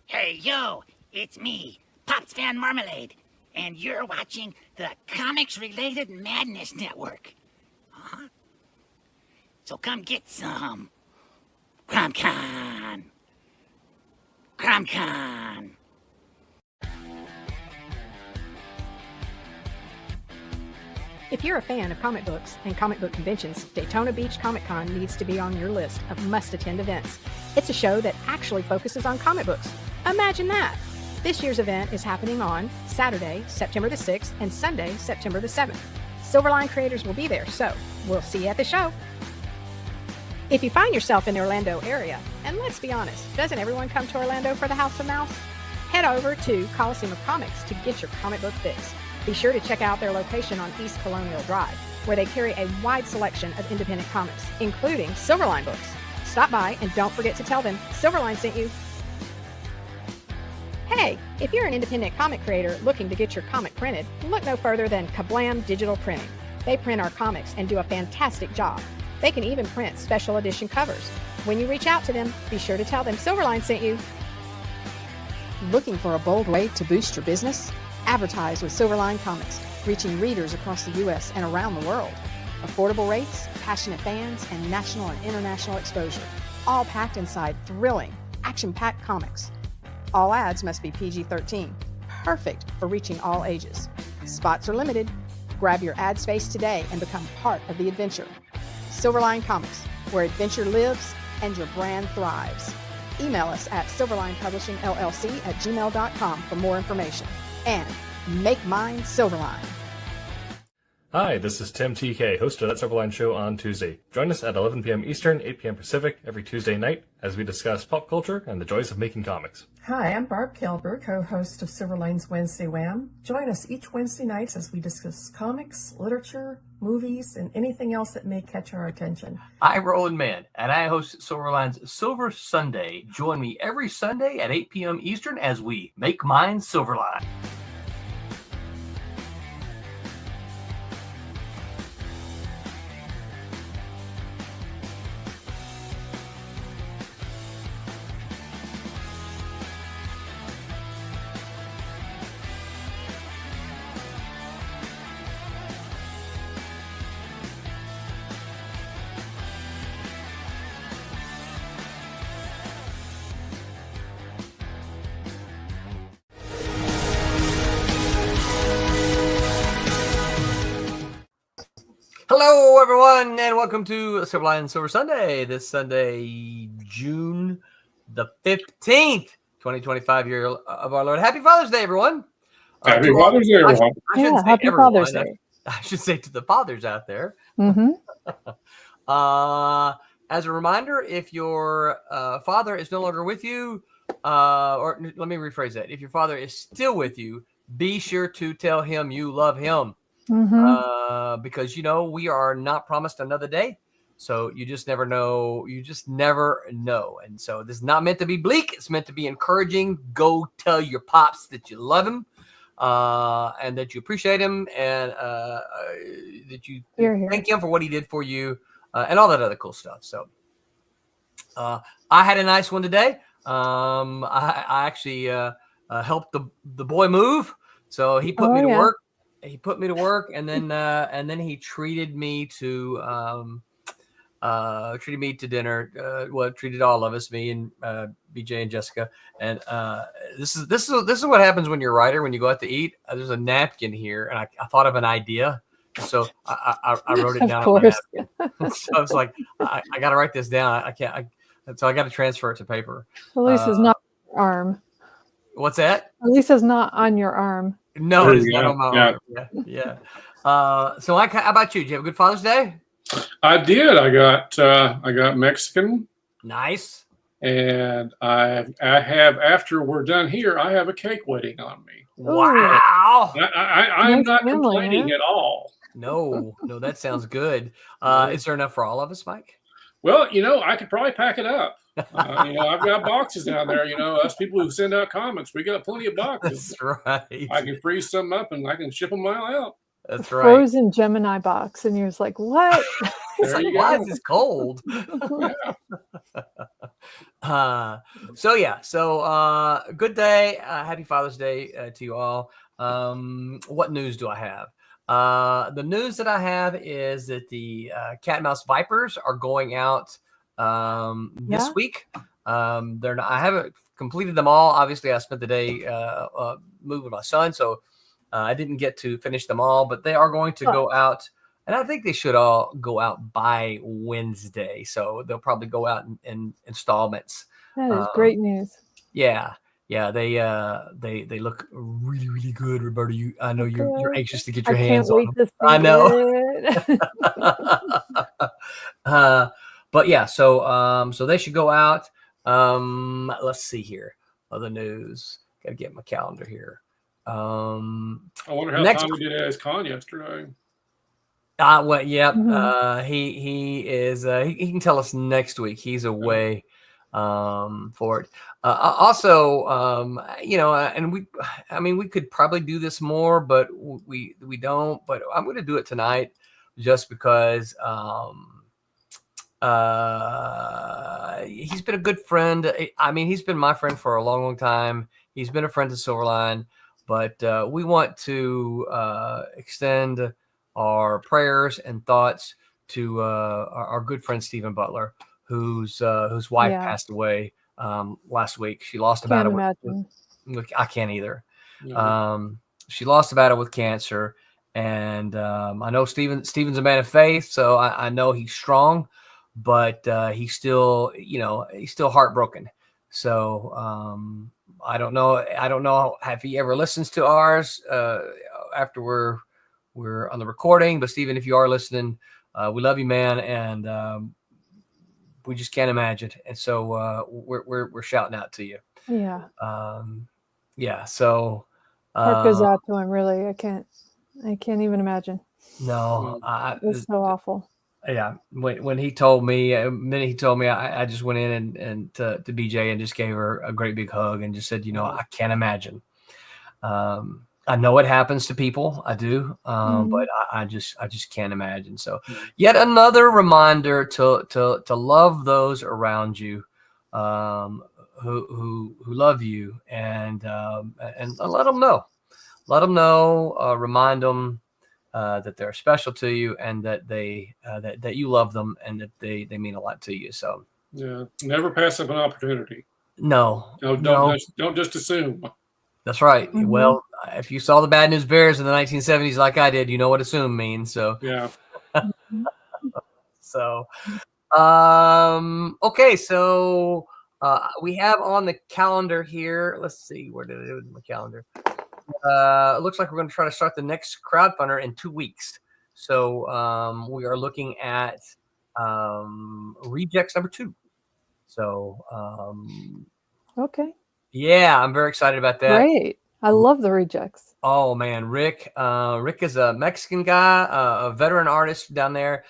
Hey, yo, it's me, Pops Van Marmalade, and you're watching the Comics-Related Madness Network. Uh-huh. So come get some. CromCon. CromCon. If you're a fan of comic books and comic book conventions, Daytona Beach Comic Con needs to be on your list of must-attend events. It's a show that actually focuses on comic books. Imagine that! This year's event is happening on Saturday, September the 6th, and Sunday, September the 7th. Silverline creators will be there, so we'll see you at the show. If you find yourself in the Orlando area, and let's be honest, doesn't everyone come to Orlando for the House of Mouse? Head over to Coliseum of Comics to get your comic book fix. Be sure to check out their location on East Colonial Drive, where they carry a wide selection of independent comics, including Silverline books. Stop by and don't forget to tell them Silverline sent you. Hey, if you're an independent comic creator looking to get your comic printed, look no further than Kablam Digital Printing. They print our comics and do a fantastic job. They can even print special edition covers. When you reach out to them, be sure to tell them Silverline sent you. Looking for a bold way to boost your business? Advertise with Silverline Comics, reaching readers across the U.S. and around the world. Affordable rates, passionate fans, and national and international exposure, all packed inside thrilling, action-packed comics. All ads must be PG-13, perfect for reaching all ages. Spots are limited. Grab your ad space today and become part of the adventure. Silverline Comics, where adventure lives and your brand thrives. Email us at silverlinepublishingllc@gmail.com for more information. And make mine Silverline. Hi, this is Tim TK, host of That Silverline Show on Tuesday. Join us at 11 p.m. Eastern, 8 p.m. Pacific every Tuesday night as we discuss pop culture and the joys of making comics. Hi, I'm Barb Kilber, co-host of Silverline's Wednesday Wham. Join us each Wednesday nights as we discuss comics, literature, movies, and anything else that may catch our attention. I'm Roland Mann, and I host Silverline's Silver Sunday. Join me every Sunday at 8 p.m. Eastern as we make mine Silverline. Hello, everyone, and welcome to Silverline Silver Sunday. This Sunday, June the 15th, 2025, year of our Lord. Happy Father's Day, everyone. Happy Father's Day, everyone. Happy Father's Day. I should say to the fathers out there. Mm-hmm. As a reminder, if your father is no longer with you, or let me rephrase that. If your father is still with you, be sure to tell him you love him. Mm-hmm. Because, we are not promised another day. So you just never know. You just never know. And so this is not meant to be bleak. It's meant to be encouraging. Go tell your pops that you love him and that you appreciate him and that you thank him for what he did for you and all that other cool stuff. So I had a nice one today. I actually helped the boy move. So he put me to work. He put me to work, and then he treated me to dinner. Treated all of us, me and BJ and Jessica. And this is what happens when you're a writer. When you go out to eat, there's a napkin here, and I thought of an idea, so I wrote it down on my napkin. So I was like, I got to write this down. I can't. So I got to transfer it to paper. Lisa's not on your arm. What's that? Lisa's not on your arm. No, it's not on my arm. Yeah. So, Mike, how about you? Did you have a good Father's Day? I did. I got Mexican. Nice. And I have, after we're done here, I have a cake waiting on me. Wow. I'm not complaining at all. No, that sounds good. Is there enough for all of us, Mike? Well, I could probably pack it up. I've got boxes down there. Us people who send out comics, we got plenty of boxes. That's right. I can freeze some up and I can ship them all out. That's right. Frozen Gemini box, and you're just like, what? It's like, why is this cold? Good day. Happy Father's Day to you all. What news do I have? The news that I have is that the Cat and Mouse Vipers are going out this week. They're not, I haven't completed them all. Obviously, I spent the day moving my son, so I didn't get to finish them all. But they are going to go out, and I think they should all go out by Wednesday. So they'll probably go out in installments. That is great news. Yeah. They look really, really good, Roberta. I know you're anxious to get your hands on them. To see I know. it. But yeah, so they should go out. Let's see here. Other news. Got to get my calendar here. I wonder how Tommy did as Con yesterday. He is. He can tell us next week. He's away for it. And we could probably do this more, but we don't. But I'm going to do it tonight, just because he's been a good friend. I mean, he's been my friend for a long, long time. He's been a friend to Silverline, but we want to extend our prayers and thoughts to our good friend Stephen Butler, whose wife passed away last week. She lost a battle with I can't either. She lost a battle with cancer, and I know Stephen's a man of faith, so I know he's strong, but he's still heartbroken. So I don't know if he ever listens to ours after we're on the recording. But Stephen, if you are listening, we love you, man, and we just can't imagine. And so we're shouting out to you. Yeah. So heart goes out to him. Really, I can't even imagine. No, it's so awful. Yeah. When he told me, I just went in and to BJ and just gave her a great big hug and just said, I can't imagine. I know it happens to people. I do. But I just can't imagine. So yet another reminder to love those around you, who love you, and let them know, remind them that they're special to you, and that that you love them, and that they mean a lot to you. So never pass up an opportunity. No. Don't just assume. That's right. Mm-hmm. Well, if you saw the Bad News Bears in the 1970s like I did, you know what assume means. So yeah. Okay. So we have on the calendar here. Let's see, where did it do in my calendar? It looks like we're going to try to start the next crowdfunder in 2 weeks. So we are looking at Rejects number 2. So okay. Yeah, I'm very excited about that. Great. I love the Rejects. Oh man, Rick is a Mexican guy, a veteran artist down there.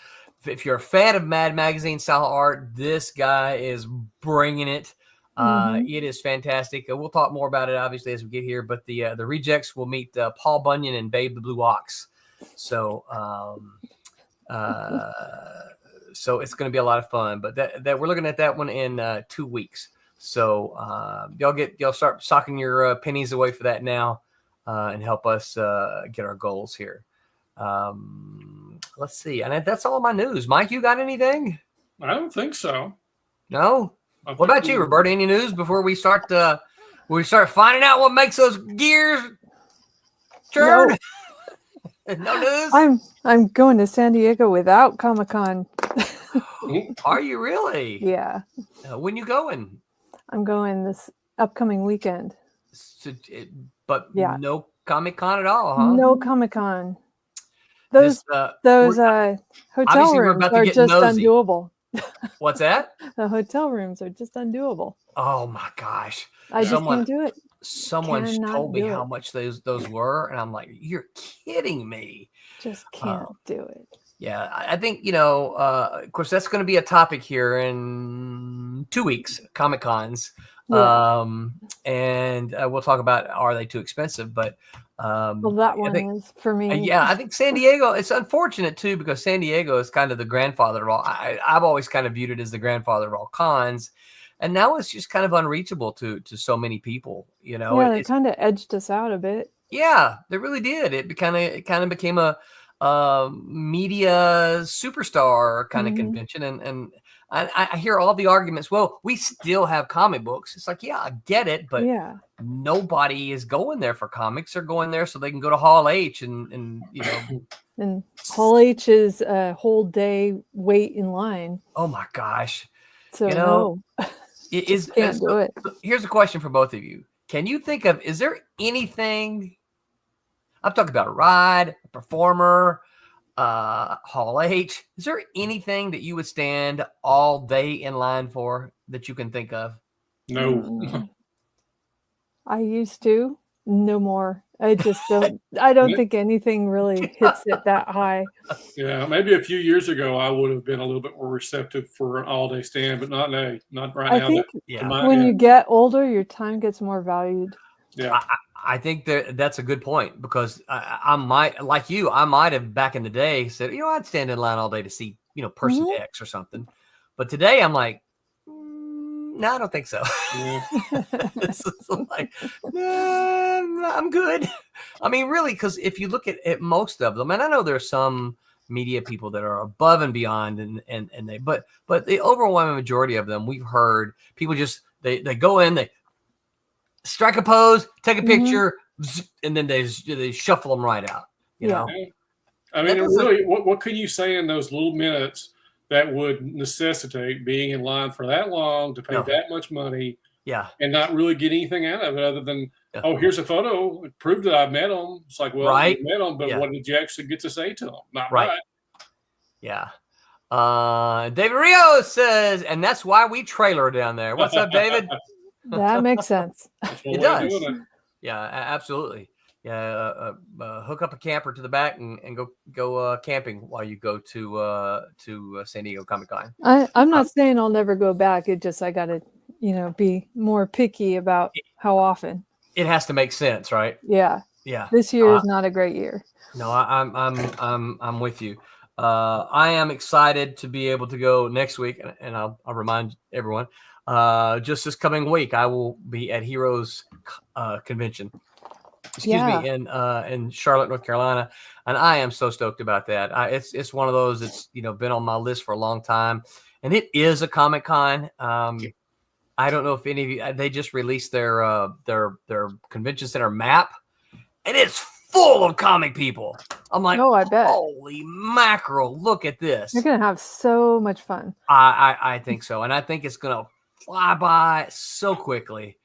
If you're a fan of Mad Magazine style art, this guy is bringing it. It is fantastic. We'll talk more about it obviously as we get here, but the Rejects will meet Paul Bunyan and Babe the Blue Ox. So so it's going to be a lot of fun, but that we're looking at that one in 2 weeks. So y'all start socking your pennies away for that now, and help us get our goals here. Let's see, and that's all my news. Mike, you got anything? I don't think so. No. What about you, Roberta? Any news before we start? We start finding out what makes those gears turn. No news. I'm going to San Diego without Comic-Con. Are you really? Yeah. When you going? I'm going this upcoming weekend. No Comic-Con at all, huh? No Comic-Con. Those hotel rooms are just undoable. What's that? The hotel rooms are just undoable. Oh my gosh! I just can't do it. Someone told me how much those were, and I'm like, "You're kidding me!" Just can't do it. Yeah, I think of course, that's going to be a topic here in 2 weeks, Comic Cons, and we'll talk about are they too expensive? But that one is for me. I think San Diego. It's unfortunate too because San Diego is kind of the grandfather of all. I've always kind of viewed it as the grandfather of all cons, and now it's just kind of unreachable to so many people. You know, Yeah, they it's kind of edged us out a bit. yeah, they really did. It kind of became a media superstar kind of Mhm. convention, and I hear all the arguments. Well, we still have comic books. It's like, yeah, I get it, but Yeah. nobody is going there for comics. They're going there so they can go to Hall H and you know. And Hall H is a whole day wait in line. Oh my gosh, So you know, no, it just is. can't do it. So here's a question for both of you. Can you think of? Is there anything? I'm talking about a ride, a performer, Hall H. Is there anything that you would stand all day in line for that you can think of? No. Mm. I used to. No more. I just don't. I don't think anything really hits it that high. Yeah, maybe a few years ago I would have been a little bit more receptive for an all-day stand, but not now. Not right I now. think Yeah. when you get older, your time gets more valued. Yeah. I think that's a good point because I might, like you, I might have back in the day said, you know, I'd stand in line all day to see, you know, person Mhm. X or something. But today I'm like, no, I don't think so. Yeah. This is like, nah, I'm good. I mean, really, because if you look at most of them, and I know there's some media people that are above and beyond, and they, but the overwhelming majority of them, we've heard people just they go in, they strike a pose, take a Mhm. picture, and then they shuffle them right out. You Yeah. know, I That mean, doesn't- really, what can you say in those little minutes that would necessitate being in line for that long to pay No. that much money yeah, and not really get anything out of it other than, Yeah. oh, here's a photo, prove that I met them. It's like, well, Right. you met them, but Yeah. what did you actually get to say to them? Not Right. much. yeah. David Rios says, and that's why we trailer down there. What's up, David? That makes sense. That's one It way of does. doing it. Yeah, absolutely. Yeah, hook up a camper to the back and go camping while you go to San Diego Comic Con. I'm not saying I'll never go back. It just I gotta, be more picky about how often. It has to make sense, right? Yeah. Yeah. This year is not a great year. No, I'm with you. I am excited to be able to go next week, and I'll remind everyone. Just this coming week, I will be at Heroes Convention. Excuse me, in Charlotte, North Carolina, and I am so stoked about that. It's one of those that's been on my list for a long time, and it is a Comic Con. I don't know if any of you. They just released their convention center map, and it's full of comic people. I'm like, Oh, I bet. holy mackerel! Look at this. You're gonna have so much fun. I think so, and I think it's gonna fly by so quickly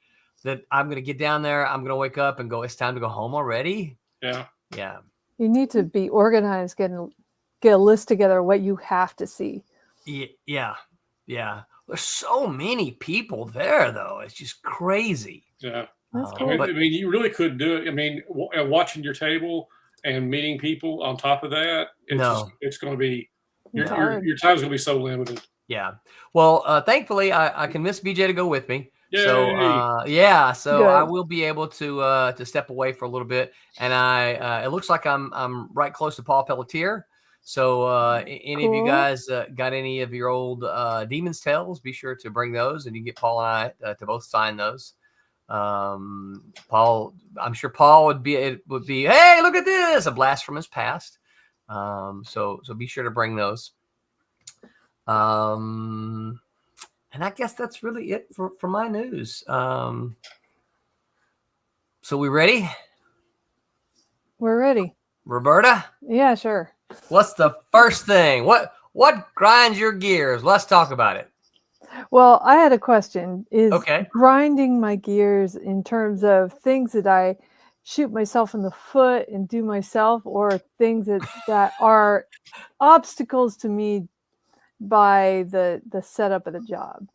that I'm gonna get down there. I'm gonna wake up and go, it's time to go home already. Yeah. Yeah. You need to be organized, get a list together of what you have to see. Yeah. There's so many people there, though. It's just crazy. Yeah. That's I cool. mean, you really could do it. I mean, watching your table and meeting people on top of that, it's going to be your time's going to be so limited. Yeah. Well, thankfully, I convinced BJ to go with me. Yay. So so Good. I will be able to step away for a little bit, and it looks like I'm right close to Paul Pelletier. So any of you Cool. guys got any of your old Demon's Tales? Be sure to bring those, and you can get Paul and I to both sign those. Paul, I'm sure Paul would be, hey, look at this, a blast from his past. So be sure to bring those. And I guess that's really it for my news. So we ready? We're ready. Roberta, Yeah, sure. what's the first thing? What grinds your gears? Let's talk about it. Well, I had a question. Is Okay. grinding my gears in terms of things that I shoot myself in the foot and do myself, or things that are obstacles to me by the setup of the job?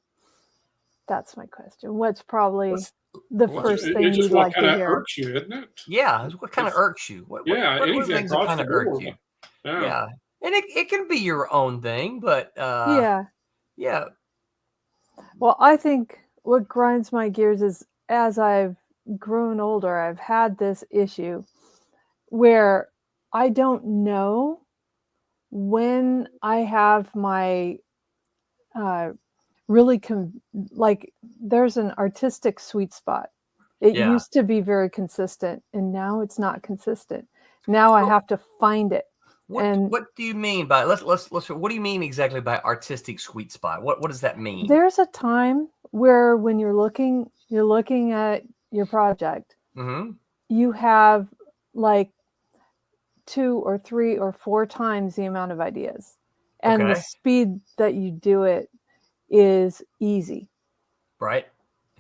That's my question. What's probably the first thing It's just you'd what like kind to of hear? irks you, isn't it? Yeah, what kind of irks you? What Anything things that across kind the of irk board. you? Yeah. Yeah, and it can be your own thing, but Yeah. Well, I think what grinds my gears is as I've grown older, I've had this issue where I don't know when I have my really like there's an artistic sweet spot. It used to be very consistent, and now it's not consistent. Now I have to find it. What do you mean by let's what do you mean exactly by artistic sweet spot? What does that mean? There's a time where when you're looking at your project, you have like 2 or 3 or 4 times the amount of ideas, and the speed that you do it is easy. Right.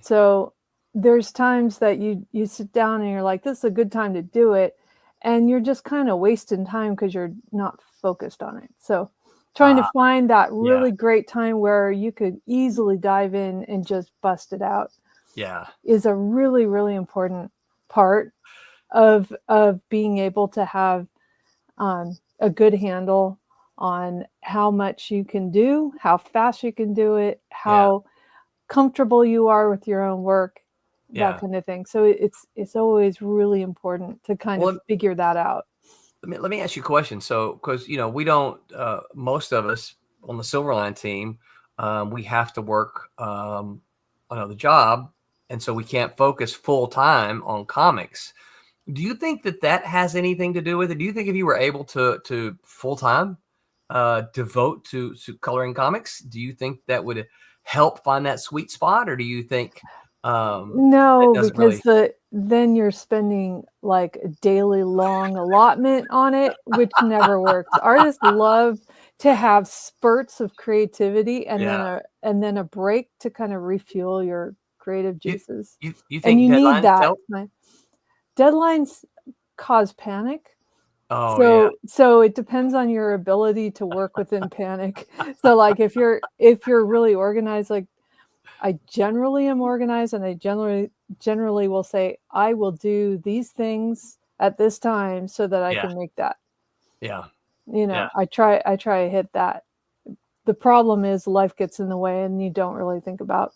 So there's times that you sit down and you're like, this is a good time to do it. And you're just kind of wasting time because you're not focused on it. So trying to find that really great time where you could easily dive in and just bust it out is a really, really important part of being able to have a good handle on how much you can do, how fast you can do it, how comfortable you are with your own work, that kind of thing. So it's always really important to kind of figure that out. Let me ask you a question. So, because we don't, most of us on the Silverline team, we have to work another job, and so we can't focus full time on comics. Do you think that has anything to do with it? Do you think if you were able to full time devote to coloring comics, do you think that would help find that sweet spot, or do you think no, because then you're spending like a daily long allotment on it, which never works. Artists love to have spurts of creativity and then a break to kind of refuel your creative juices. You think and you need that. Help? Deadlines cause panic. So it depends on your ability to work within panic. So like if you're really organized, like I generally am organized, and I generally will say I will do these things at this time so that I can make that. I try to hit that. The problem is life gets in the way, and you don't really think about,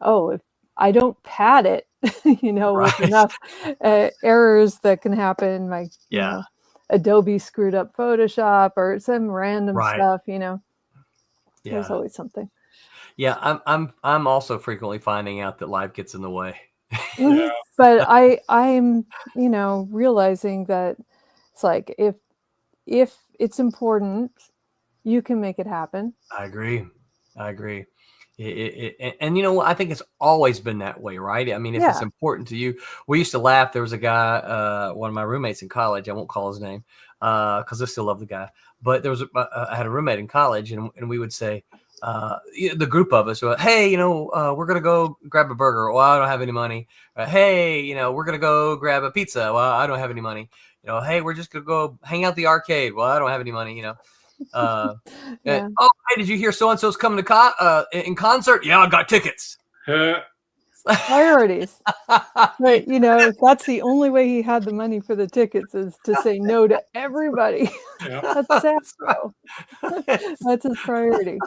if I don't pad it, with enough errors that can happen, like Adobe screwed up Photoshop or some random stuff, There's always something. Yeah, I'm also frequently finding out that life gets in the way. But I'm realizing that it's like if it's important, you can make it happen. I agree. And I think it's always been that way, right? I mean, if it's important to you, we used to laugh. There was a guy, one of my roommates in college. I won't call his name because I still love the guy. But I had a roommate in college, and we would say, the group of us, hey, we're gonna go grab a burger. Well, I don't have any money. Hey, we're gonna go grab a pizza. Well, I don't have any money. Hey, we're just gonna go hang out at the arcade. Well, I don't have any money. Oh, hey, did you hear so and so's coming to in concert? Yeah, I got tickets. Priorities. Right. That's the only way he had the money for the tickets, is to say no to everybody. That's sad, though. That's his priority.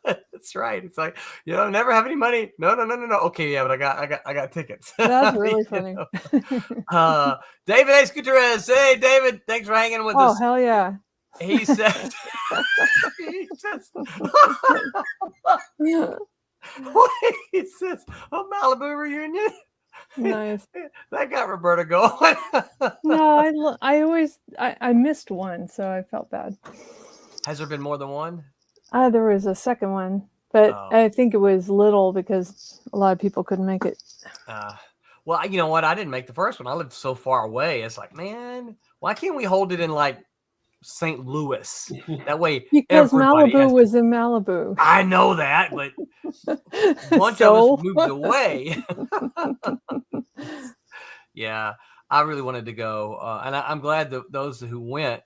That's right. It's like, never have any money. No. Okay, yeah, but I got tickets. That's really funny. David A. Gutierrez. Hey, David, thanks for hanging with us. Oh, hell yeah. He says, he says, Malibu reunion. Nice. That got Roberta going. No, I missed one, so I felt bad. Has there been more than one? There was a second one, but I think it was little because a lot of people couldn't make it. Well, you know what? I didn't make the first one. I lived so far away. It's like, man, why can't we hold it in like St. Louis? That way, because Malibu was in Malibu. I know that, but a bunch of us moved away. Yeah, I really wanted to go, and I'm glad that those who went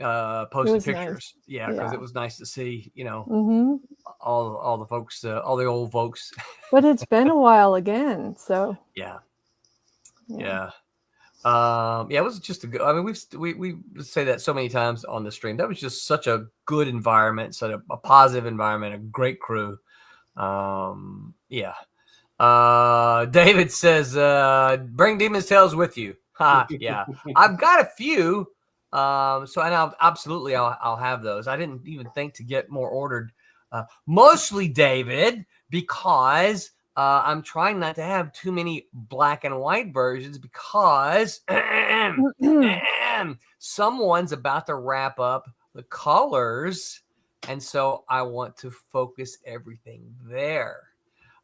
posted pictures. Nice. Yeah, because it was nice to see, all the folks, all the old folks. But it's been a while again, so yeah. It was just a good. I mean, we say that so many times on the stream. That was just such a good environment, such a positive environment, a great crew. David says, "Bring Demon's Tales with you." Yeah, I've got a few. And I'll have those. I didn't even think to get more ordered. Mostly, David, because I'm trying not to have too many black and white versions because someone's about to wrap up the colors. And so I want to focus everything there.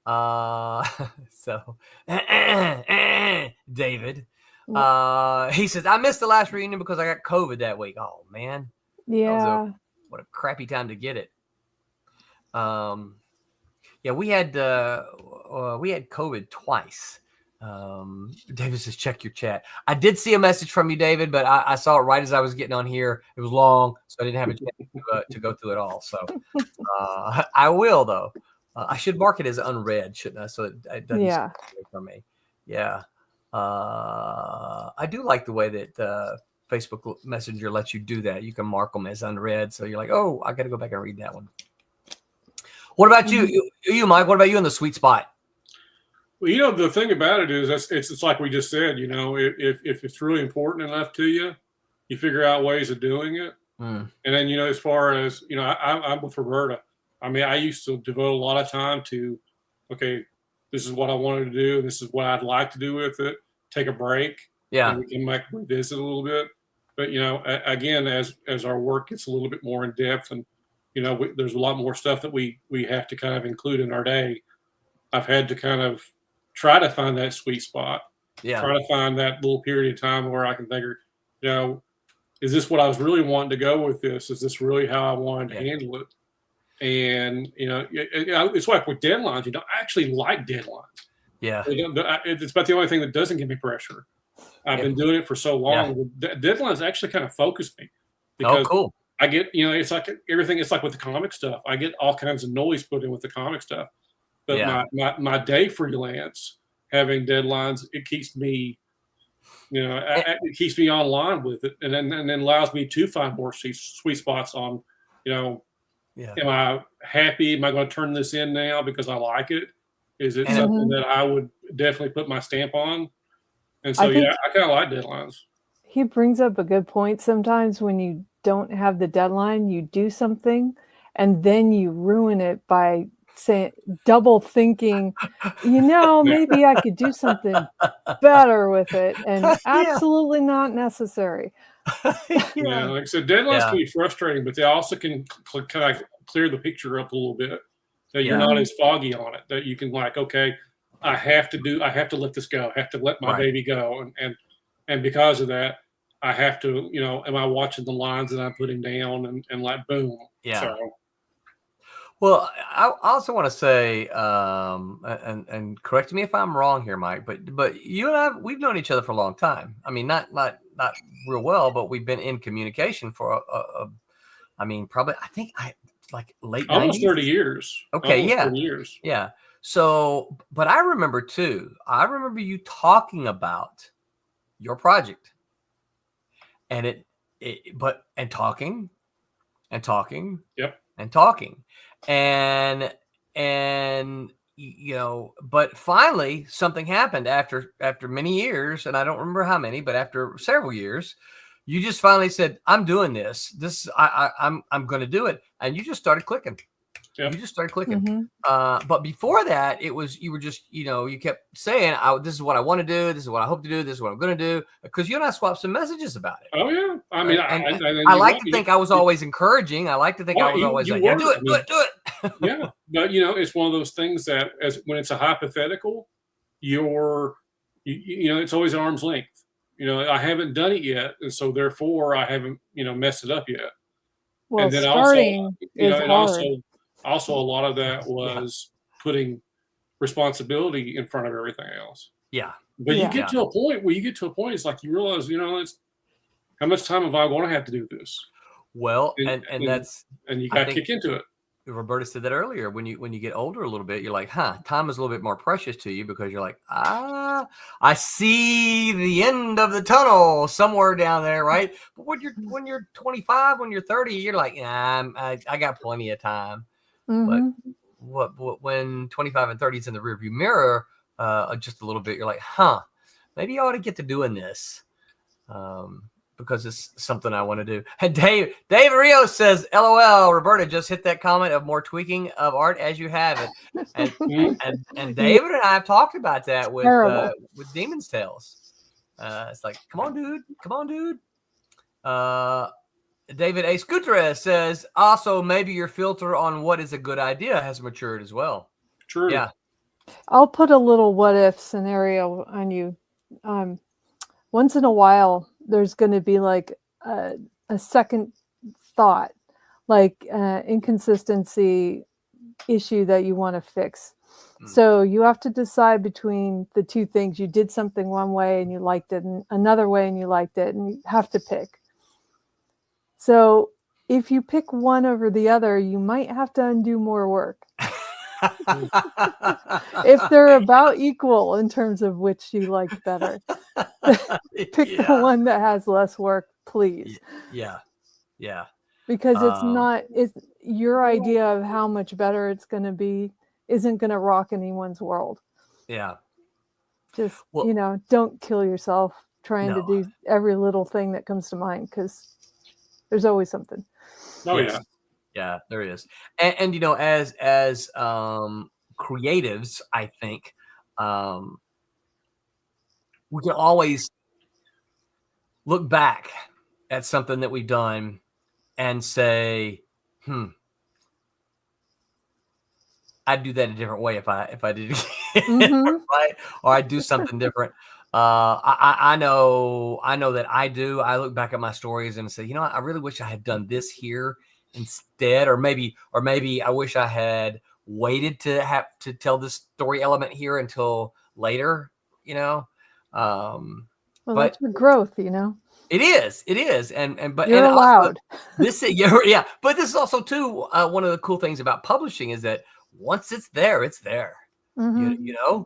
So David, he says, I missed the last reunion because I got COVID that week. Oh man. Yeah. What a crappy time to get it. Yeah, we had COVID twice. David says, check your chat. I did see a message from you, David, but I saw it right as I was getting on here. It was long, so I didn't have a chance to go through it all. So I will, though. I should mark it as unread, shouldn't I? So it doesn't stay away from me. Yeah. I do like the way that Facebook Messenger lets you do that. You can mark them as unread. So you're like, oh, I got to go back and read that one. What about you, Mike? What about you in the sweet spot? Well, the thing about it is it's like we just said, if it's really important enough to you, you figure out ways of doing it. And then, as far as, I'm with Roberta. I mean, I used to devote a lot of time to, okay, this is what I wanted to do. And this is what I'd like to do with it. Take a break. Yeah. And we can revisit a little bit. But, again, as our work gets a little bit more in depth and, there's a lot more stuff that we have to kind of include in our day. I've had to kind of try to find that sweet spot. Yeah. Try to find that little period of time where I can think, is this what I was really wanting to go with this? Is this really how I wanted to handle it? And, it's like with deadlines, I actually like deadlines. Yeah. It's about the only thing that doesn't give me pressure. I've been doing it for so long. Yeah. Deadlines actually kind of focus me. Because cool. I get, it's like everything. It's like with the comic stuff. I get all kinds of noise put in with the comic stuff. But my day freelance, having deadlines, it keeps me, it keeps me online with it, and then allows me to find more sweet spots on, am I happy? Am I going to turn this in now because I like it? Is it something that I would definitely put my stamp on? And so, I kind of like deadlines. He brings up a good point. Sometimes when you don't have the deadline, you do something and then you ruin it by double thinking, maybe I could do something better with it, and absolutely not necessary. Like I said, deadlines can be frustrating, but they also can kind of clear the picture up a little bit, that you're not as foggy on it, that you can okay, I have to let this go. I have to let my baby go. And because of that, I have to, am I watching the lines that I'm putting down and like, boom. Yeah. So, well, I also want to say, and correct me if I'm wrong here, Mike, but you and I, we've known each other for a long time. I mean, not real well, but we've been in communication for probably, I think like late almost 90s. 30 years. Okay. Almost Yeah. 30 years. Yeah. So, but I remember you talking about your project and talking. Yep. And talking. And but finally something happened after many years, and I don't remember how many, but after several years, you just finally said, I'm doing this. I'm going to do it. And you just started clicking. Yep. You just started clicking. But before that, you were just, you kept saying, this is what I want to do. This is what I hope to do. This is what I'm going to do. Because you and I swapped some messages about it. Oh, yeah. I mean, I like to think I was always encouraging. I like to think I was always like, do it. Yeah. But, it's one of those things that when it's a hypothetical, it's always at arm's length. I haven't done it yet. And so therefore I haven't, messed it up yet. Well, and then starting is hard. Also, a lot of that was putting responsibility in front of everything else. Yeah. But you get to a point where it's like you realize, it's how much time am I going to have to do this? Well, and you got to kick into it. Roberta said that earlier. When you get older a little bit, you're like, time is a little bit more precious to you because you're like, I see the end of the tunnel somewhere down there, right? But when you're 25, when you're 30, you're like, I got plenty of time. Mm-hmm. But when 25 and 30 is in the rearview mirror, just a little bit, you're like, maybe I ought to get to doing this. because it's something I want to do. And Dave Rios says, LOL, Roberta, just hit that comment of more tweaking of art as you have it. And David and I have talked about that with Demon's Tales. It's like, come on, dude. David A. Gutierrez says, also, maybe your filter on what is a good idea has matured as well. True. Yeah. I'll put a little what if scenario on you. Once in a while, there's going to be like a second thought, like inconsistency issue that you want to fix. So you have to decide between the two things. You did something one way and you liked it, and another way and you liked it, and you have to pick. So if you pick one over the other, you might have to undo more work. If they're about equal in terms of which you like better, pick the one that has less work, please. Yeah. Because it's your idea of how much better it's going to be isn't going to rock anyone's world. Yeah. Just, don't kill yourself trying to do every little thing that comes to mind, because there's always something. Oh, yes. Yeah, there is. And as creatives, I think we can always look back at something that we've done and say, I'd do that a different way if I did it again, right? Or I'd do something different. I know that I do. I look back at my stories and say, I really wish I had done this here instead, or maybe I wish I had waited to have to tell this story element here until later. Well, that's your growth, It is, but you're allowed. But this is also too one of the cool things about publishing is that once it's there, it's there. Well,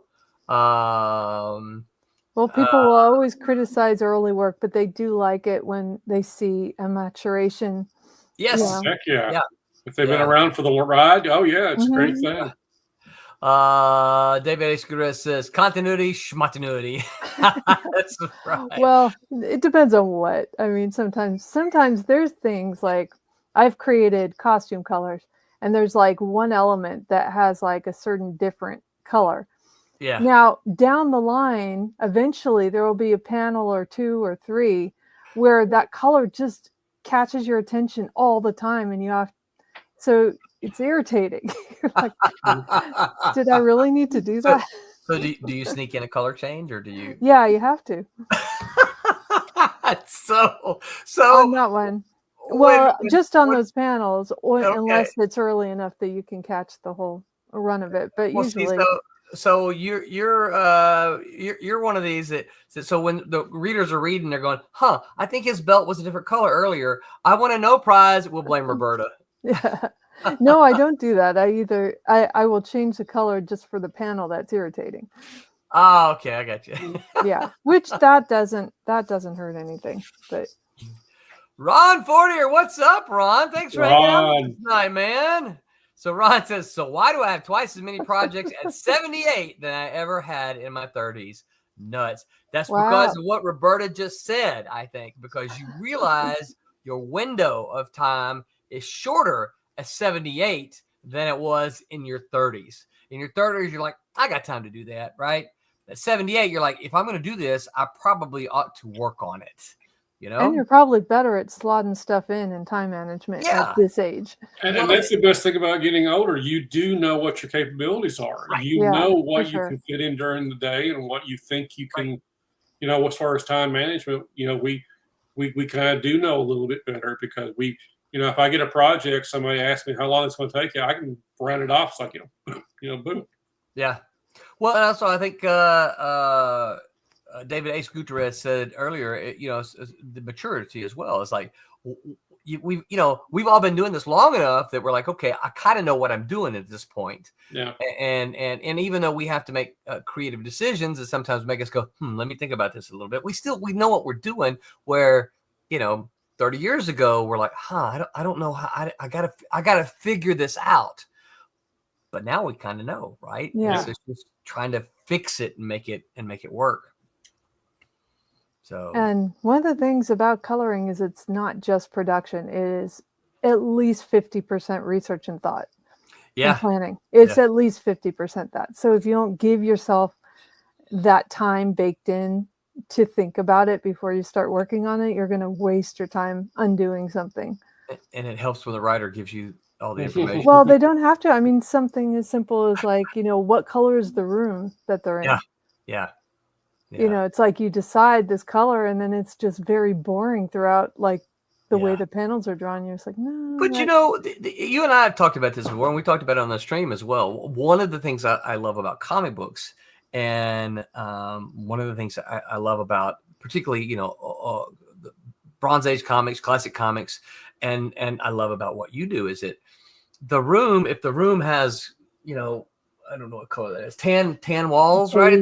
people will always criticize early work, but they do like it when they see a maturation. Yes. Heck yeah. If they've been around for the ride, it's a great thing. David Escudero says continuity, schmatuity. That's right. Well, it depends on what. I mean, sometimes there's things like I've created costume colors, and there's like one element that has like a certain different color. Yeah. Now, down the line, eventually there will be a panel or two or three where that color just catches your attention all the time, and so it's irritating. You're like, did I really need to do that? So do you sneak in a color change, or do you? Yeah, you have to. so on that one. Well, just on those panels, unless it's early enough that you can catch the whole run of it. But usually, so you're one of these that so when the readers are reading, they're going, I think his belt was a different color earlier. I want to know prize. We'll blame Roberta. Yeah. No, I don't do that. I will change the color just for the panel that's irritating. Oh, okay, I got you. Yeah, which that doesn't hurt anything. But Ron Fortier, what's up, Ron? Thanks for hanging out tonight, man. So Ron says, so why do I have twice as many projects at 78 than I ever had in my 30s? Nuts. That's because of what Roberta just said, I think, because you realize your window of time is shorter at 78 than it was in your 30s. In your 30s, you're like, I got time to do that, right? At 78, you're like, if I'm going to do this, I probably ought to work on it. And you're probably better at slotting stuff in time management at this age. And that's the best thing about getting older. You do know what your capabilities are. Right. You know what you can fit in during the day and what you think you can, as far as time management, we kind of do know a little bit better because if I get a project, somebody asks me how long it's going to take, I can round it off. It's like, boom. Yeah. Well, and also I think David Ace Gutierrez said earlier, the maturity as well. It's like we've all been doing this long enough that we're like, okay, I kind of know what I'm doing at this point. Yeah. And even though we have to make creative decisions that sometimes make us go, let me think about this a little bit. We know what we're doing. Where 30 years ago, we're like, I don't know how I gotta figure this out. But now we kind of know, right? Yeah. So it's just trying to fix it and make it work. So, And one of the things about coloring is it's not just production. It is at least 50% research and thought and planning. It's at least 50% that. So if you don't give yourself that time baked in to think about it before you start working on it, you're going to waste your time undoing something. and it helps when the writer gives you all the information. Well, they don't have to. I mean, something as simple as like, what color is the room that they're in? Yeah. It's like you decide this color and then it's just very boring throughout, like the way the panels are drawn. You're just like, no. But you and I have talked about this before, and we talked about it on the stream as well. One of the things I love about comic books, and one of the things I love about particularly, the Bronze Age comics, classic comics, and I love about what you do is that if the room has, I don't know what color that is, tan walls, right?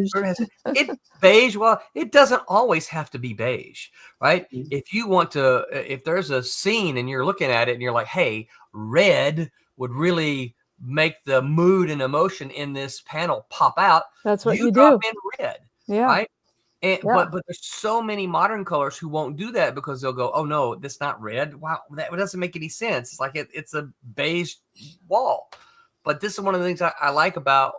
It beige. Well, it doesn't always have to be beige, right? Mm-hmm. If you want to, if there's a scene and you're looking at it and you're like, hey, red would really make the mood and emotion in this panel pop out. That's what you drop do. in red, yeah. right? And, but there's so many modern colors who won't do that because they'll go, oh no, that's not red. Wow, that doesn't make any sense. It's like it's a beige wall. But this is one of the things I like about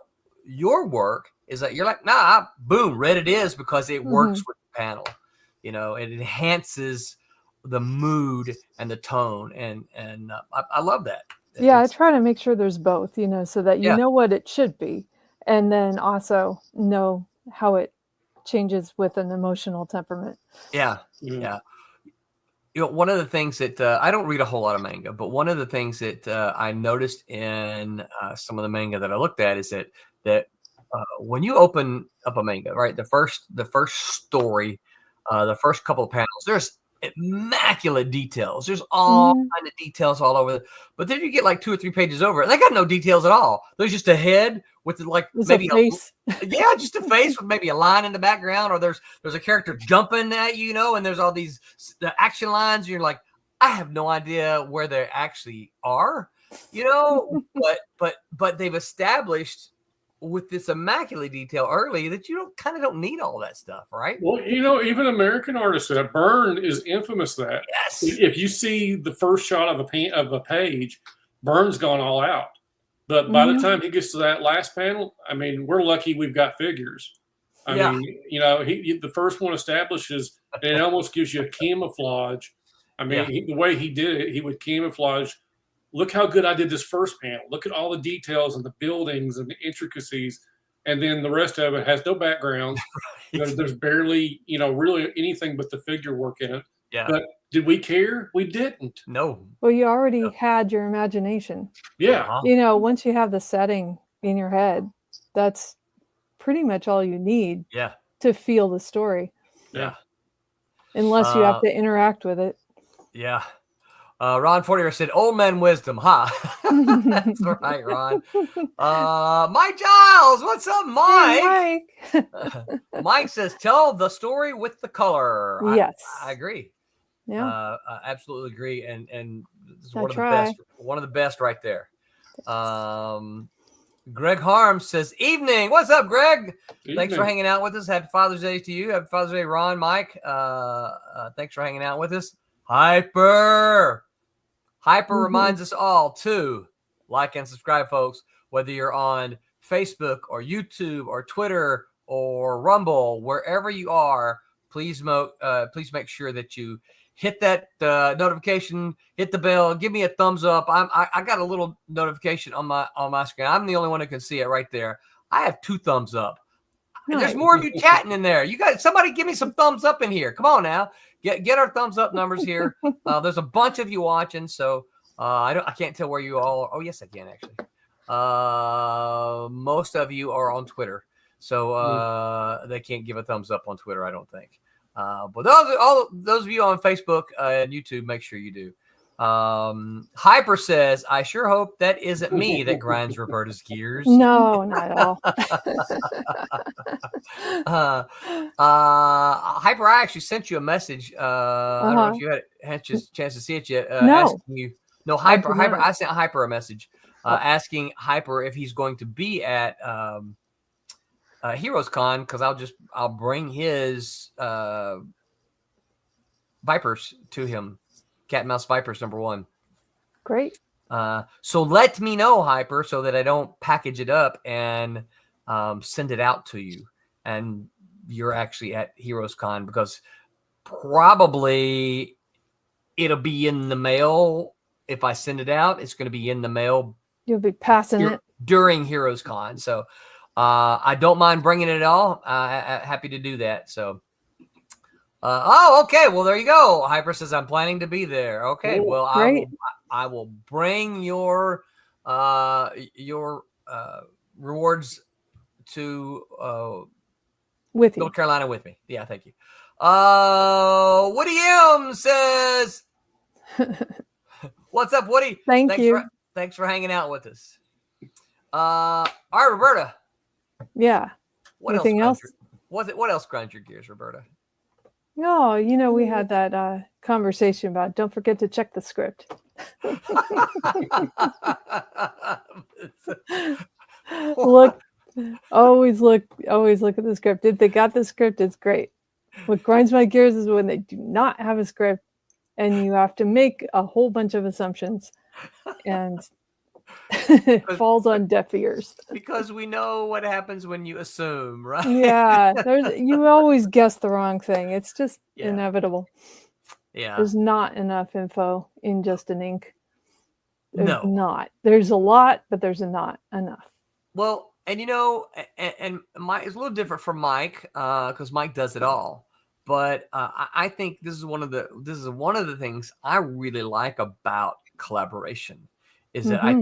your work is that you're like, nah, boom, red it is because it works with the panel. It enhances the mood and the tone, and I love that. Yeah, I try to make sure there's both, so that you know what it should be, and then also know how it changes with an emotional temperament. Yeah. One of the things that I don't read a whole lot of manga, but one of the things that I noticed in some of the manga that I looked at is that when you open up a manga, right, the first story, the first couple of panels, there's immaculate details. There's all kind of details all over. But then you get like 2 or 3 pages over, and they got no details at all. There's just a head with maybe a face. Just a face with maybe a line in the background, or there's a character jumping at and there's all these action lines. And you're like, I have no idea where they actually are, but they've established with this immaculate detail early that you don't need all that stuff, right? Well, even American artists, Byrne is infamous that. Yes. If you see the first shot of a page, Byrne's gone all out. But by the time he gets to that last panel, I mean, we're lucky we've got figures. I mean, the first one establishes, and it almost gives you a camouflage. I mean, the way he did it, he would camouflage. Look how good I did this first panel. Look at all the details and the buildings and the intricacies. And then the rest of it has no backgrounds. Right. There's barely, really anything but the figure work in it. Yeah. But did we care? We didn't. No. Well, you already had your imagination. Yeah. Once you have the setting in your head, that's pretty much all you need to feel the story. Yeah. Unless you have to interact with it. Yeah. Ron Fortier said, old man wisdom, huh? That's right, Ron. Mike Giles, what's up, Mike? Hey, Mike. Mike says, tell the story with the color. Yes. I agree. Yeah. I absolutely agree. And this is one of the best right there. Greg Harms says, evening. What's up, Greg? Evening. Thanks for hanging out with us. Happy Father's Day to you. Happy Father's Day, Ron, Mike. Thanks for hanging out with us. Hyper reminds us all to like and subscribe, folks, whether you're on Facebook or YouTube or Twitter or Rumble, wherever you are, please make sure that you hit that notification, hit the bell, give me a thumbs up. I got a little notification on my screen. I'm the only one who can see it right there. I have 2 thumbs up. Nice. There's more of you chatting in there. You guys, somebody give me some thumbs up in here. Come on now. Get our thumbs up numbers here. There's a bunch of you watching, so I can't tell where you all are. Oh, yes, I can actually. Most of you are on Twitter, so they can't give a thumbs up on Twitter, I don't think. But those of you on Facebook and YouTube, make sure you do. Hyper says, I sure hope that isn't me that grinds Roberta's gears. No, not at all. Hyper, I actually sent you a message. I don't know if you had a chance to see it yet. No. Asking you, no, Hyper. I sent Hyper a message asking Hyper if he's going to be at Heroes Con, because I'll bring his Vipers to him. Cat and Mouse Vipers #1. Great. So let me know, Hyper, so that I don't package it up and send it out to you. And you're actually at Heroes Con, because probably it'll be in the mail. If I send it out, it's going to be in the mail. You'll be passing it during Heroes Con. So I don't mind bringing it at all. Happy to do that. So, okay. Well, there you go. Hyper says, I'm planning to be there. Okay. Well, I will bring your rewards to with you. North Carolina with me. Yeah. Thank you. Woody M says, what's up, Woody? Thanks you. Thanks for hanging out with us. All right, Roberta. Yeah. Anything else? What else grinds your gears, Roberta? No, we had that conversation about don't forget to check the script. Always look at the script. If they got the script, it's great. What grinds my gears is when they do not have a script and you have to make a whole bunch of assumptions and it falls on deaf ears. Because we know what happens when you assume, right? Yeah, you always guess the wrong thing. It's just inevitable. Yeah. There's not enough info in just an ink. There's no. Not. There's a lot, but there's not enough. Well, and and Mike is a little different from Mike, because Mike does it all. But I think this is one of the things I really like about collaboration, is that I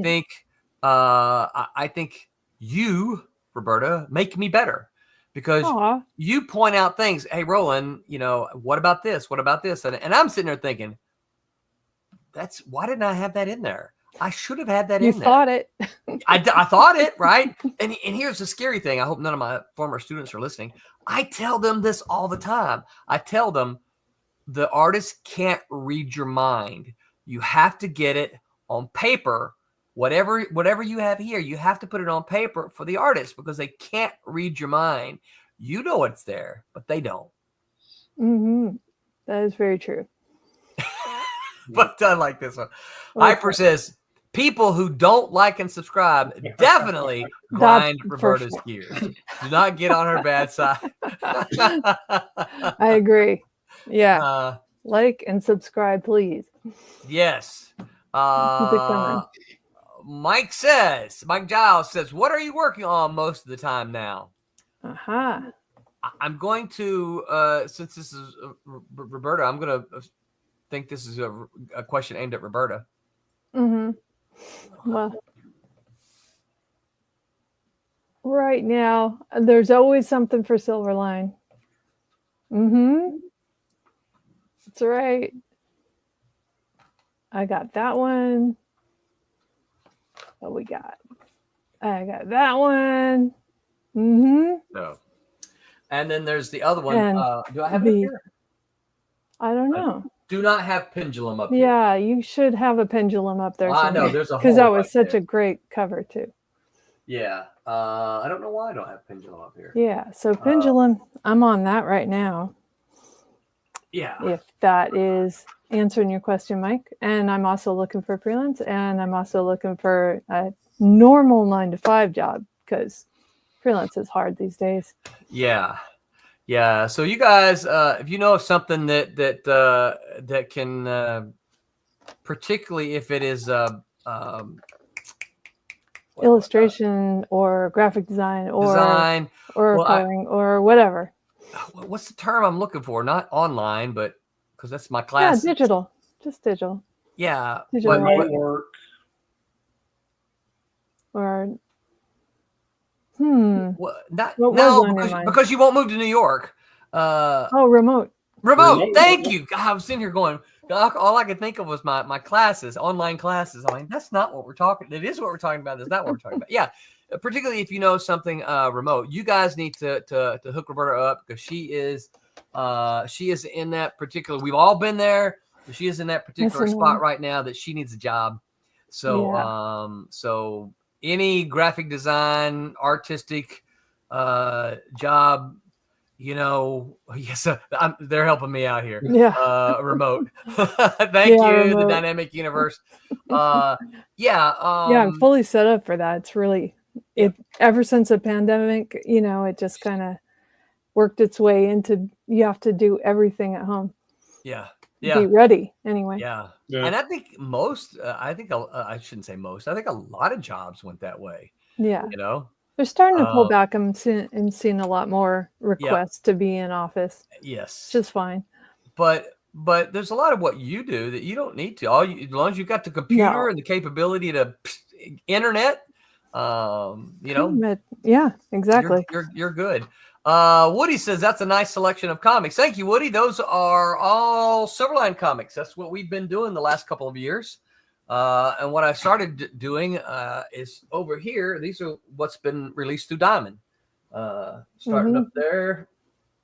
think you, Roberta, make me better, because you point out things. Hey, Roland, what about this? What about this? And I'm sitting there thinking, why didn't I have that in there? I should have had that in there. You thought it. I thought it, right? And here's the scary thing. I hope none of my former students are listening. I tell them this all the time. I tell them the artist can't read your mind. You have to get it on paper. Whatever you have here, you have to put it on paper for the artist, because they can't read your mind. You know it's there, but they don't. Mm-hmm. That is very true. But I like this one. Hyper says, people who don't like and subscribe definitely grind Roberta's gears. Do not get on her bad side. I agree. Yeah. Like and subscribe, please. Yes. Keep it coming. Mike Giles says, what are you working on most of the time now? I'm going to, since this is Roberta, I'm going to think this is a question aimed at Roberta. Mm-hmm. Well, right now, there's always something for Silverline. Mm-hmm. That's right. I got that one. What we got? I got that one. Mm-hmm. No. And then there's the other one. Do I have it here? I don't know. Do not have pendulum up here. Yeah, you should have a pendulum up there. I know, there's a whole because that was such a great cover too. Yeah. I don't know why I don't have pendulum up here. Yeah, so pendulum, I'm on that right now. Yeah. If that is answering your question, Mike. And I'm also looking for freelance, and I'm also looking for a normal 9-to-5 job, because freelance is hard these days. Yeah. Yeah. So you guys, if you know of something that can, particularly if it is illustration or graphic design or coloring or whatever. What's the term I'm looking for? Not online, but because that's my class. Yeah, digital. Just digital. Yeah. Digital work. Or because you won't move to New York. Remote. Thank you. God, I was sitting here going, all I could think of was my classes, online classes. I mean, that's not what we're talking. It is what we're talking about. That's not what we're talking about. Yeah. Particularly if you know something remote, you guys need to hook Roberta up, because she is in that particular. We've all been there. She is in that particular spot right now that she needs a job. So so any graphic design, artistic job, Yes, they're helping me out here. Yeah. Remote. Thank Yeah, you, the remote. dynamic universe. Yeah, I'm fully set up for that. It's really ever since the pandemic, it just kind of worked its way into you have to do everything at home. Yeah. Be ready anyway. Yeah. Yeah. And I think I shouldn't say most. I think a lot of jobs went that way. Yeah. They're starting to pull back. I'm seeing a lot more requests to be in office. Yes. Just fine. But there's a lot of what you do that you don't need to. As long as you've got the computer and the capability to internet, yeah, exactly. You're good. Woody says that's a nice selection of comics. Thank you, Woody. Those are all Silverline comics. That's what we've been doing the last couple of years. And what I started doing is over here. These are what's been released through Diamond. Starting up there,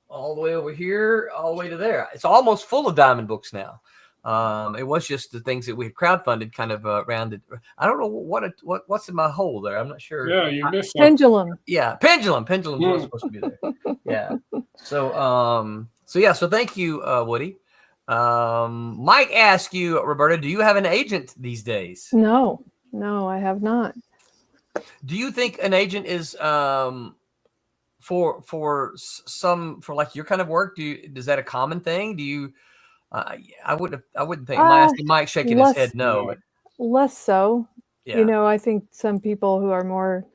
all the way over here, all the way to there. It's almost full of Diamond books now. It was just the things that we had crowdfunded kind of rounded. I don't know what's in my hole there. I'm not sure. Yeah, you missed Pendulum. Yeah, Pendulum. Pendulum was supposed to be there. Yeah. So thank you, Woody. Mike asked you, Roberta, do you have an agent these days? No, I have not. Do you think an agent is for like your kind of work? Is that a common thing? Do you? I wouldn't think. I'm asking Mike, shaking his head no. But less so. Yeah. I think some people who are more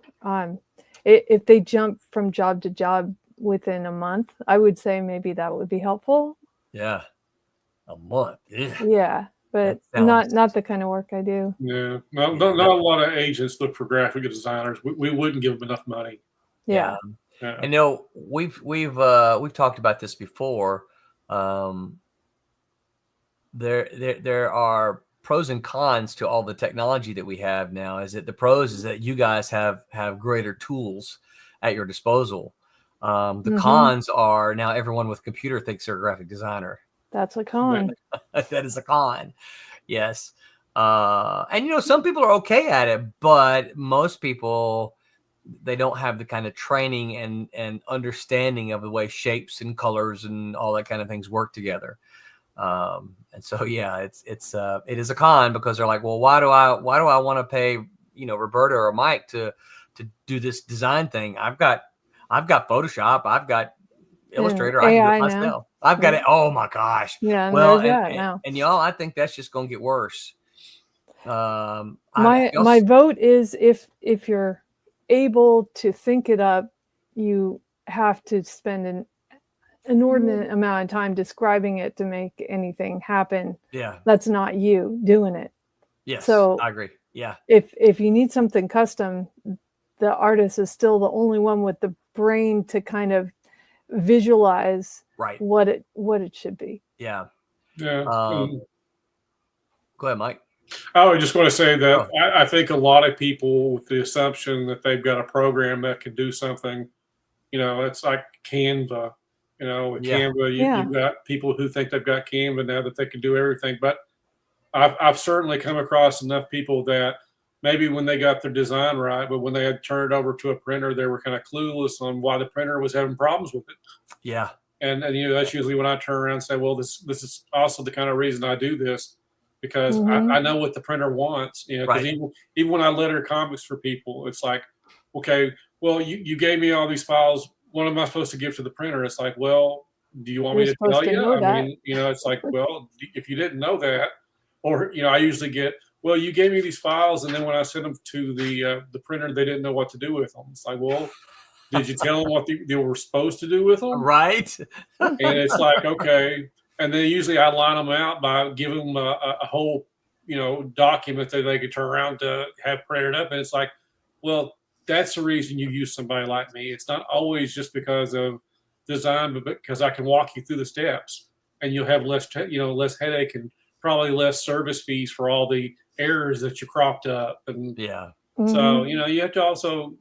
if they jump from job to job within a month, I would say maybe that would be helpful. Yeah. A month. Yeah, but not the kind of work I do. Yeah, not a lot of agents look for graphic designers. We wouldn't give them enough money. Yeah. And we've talked about this before. There are pros and cons to all the technology that we have now. Is that the pros is that you guys have greater tools at your disposal. The cons are now everyone with a computer thinks they're a graphic designer. That's a con. That is a con. Yes. And some people are okay at it, but most people, they don't have the kind of training and understanding of the way shapes and colors and all that kind of things work together. And so, it is a con because they're like, well, why do I want to pay, Roberta or Mike to do this design thing? I've got Photoshop. I've got Illustrator. I can do it myself. Now. I've got it. Oh my gosh. Yeah. Well, now. And y'all, I think that's just going to get worse. My vote is if you're able to think it up, you have to spend an inordinate amount of time describing it to make anything happen. Yeah. That's not you doing it. Yes. So I agree. Yeah. If you need something custom, the artist is still the only one with the brain to kind of visualize what it should be. Yeah. Yeah. Go ahead, Mike. I was just going to say that I think a lot of people with the assumption that they've got a program that can do something, it's like Canva. With Canva, you've got people who think they've got Canva now that they can do everything. But I've certainly come across enough people that maybe when they got their design right, but when they had turned it over to a printer, they were kind of clueless on why the printer was having problems with it. Yeah. And that's usually when I turn around and say, well, this is also the kind of reason I do this, because I know what the printer wants. Because even when I letter comics for people, it's like, okay, well, you gave me all these files. What am I supposed to give to the printer? It's like, well, do you want me to tell you? I mean, it's like, well, if you didn't know that, or, I usually get, well, you gave me these files, and then when I sent them to the printer, they didn't know what to do with them. It's like, well, did you tell them what they were supposed to do with them? Right. And it's like, okay. And then usually I line them out by giving them a whole, document that they could turn around to have printed up. And it's like, well, that's the reason you use somebody like me. It's not always just because of design, but because I can walk you through the steps, and you'll have less headache and probably less service fees for all the errors that you cropped up. And so, you have to also,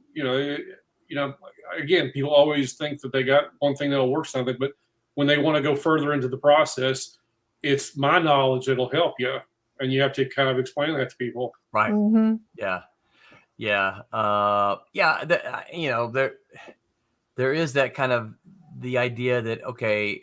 again, people always think that they got one thing that'll work something, but when they want to go further into the process, it's my knowledge that'll help you. And you have to kind of explain that to people. Right. Yeah. Yeah. There is that kind of the idea that, okay,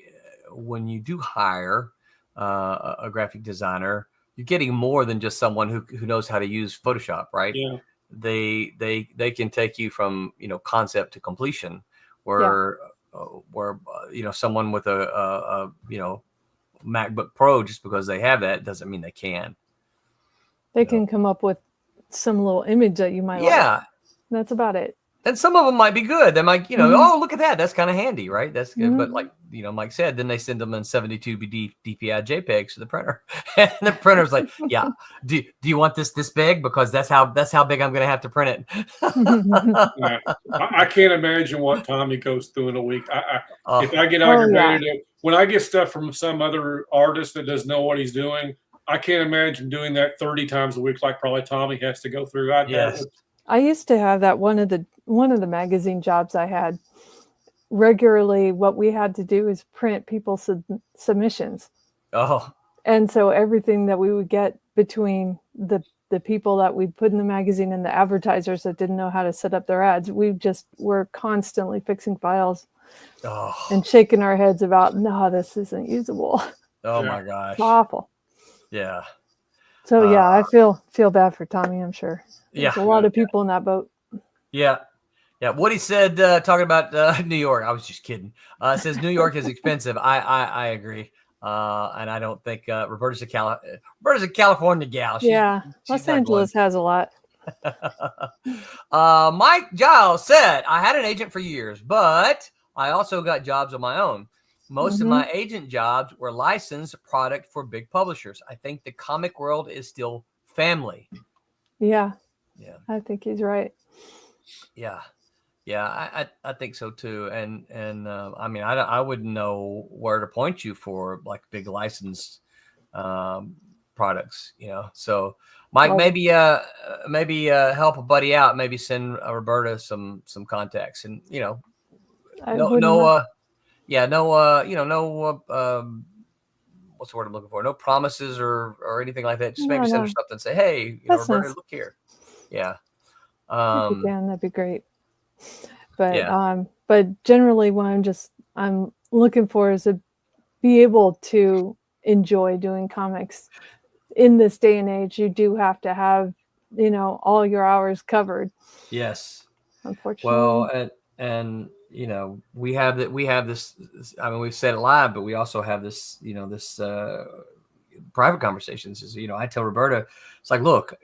when you do hire a graphic designer, you're getting more than just someone who knows how to use Photoshop, right? Yeah. They can take you from, concept to completion, where someone with a MacBook Pro, just because they have that doesn't mean they can. They can come up with some little image that you might like. That's about it. And some of them might be good. They might, oh, look at that. That's kind of handy, right? That's good. But like, Mike said, then they send them in 72 DPI JPEGs to the printer. And the printer's like, yeah, do you want this big? Because that's how big I'm going to have to print it. Yeah. I can't imagine what Tommy goes through in a week. If I get aggravated, when I get stuff from some other artist that doesn't know what he's doing, I can't imagine doing that 30 times a week like probably Tommy has to go through. I used to have that one of the magazine jobs I had. Regularly, what we had to do is print people's submissions. Oh. And so everything that we would get between the people that we put in the magazine and the advertisers that didn't know how to set up their ads, we just were constantly fixing files and shaking our heads about, no, this isn't usable. Oh my gosh. It's awful. Yeah. So I feel bad for Tommy, I'm sure. There's a lot of people in that boat. Yeah. Yeah. Woody said, talking about New York, I was just kidding. Says New York is expensive. I agree. And I don't think Roberta's a California gal. She's Los Angeles has a lot. Mike Giles said, I had an agent for years, but I also got jobs on my own. Most of my agent jobs were licensed product for big publishers. I think the comic world is still family. Yeah. I think he's right. Yeah. I think so too. And I mean, I wouldn't know where to point you for like big licensed products, So Mike, maybe help a buddy out. Maybe send Roberta some contacts, and what's the word I'm looking for? No promises or anything like that. Just maybe send her something and say, hey, Roberta, look here. Yeah. If you can, that'd be great. But generally what I'm looking for is to be able to enjoy doing comics. In this day and age, you do have to have, all your hours covered. Yes. Unfortunately. Well, and we have this, I mean, we've said it live, but we also have this, this private conversations is, I tell Roberta, it's like, look,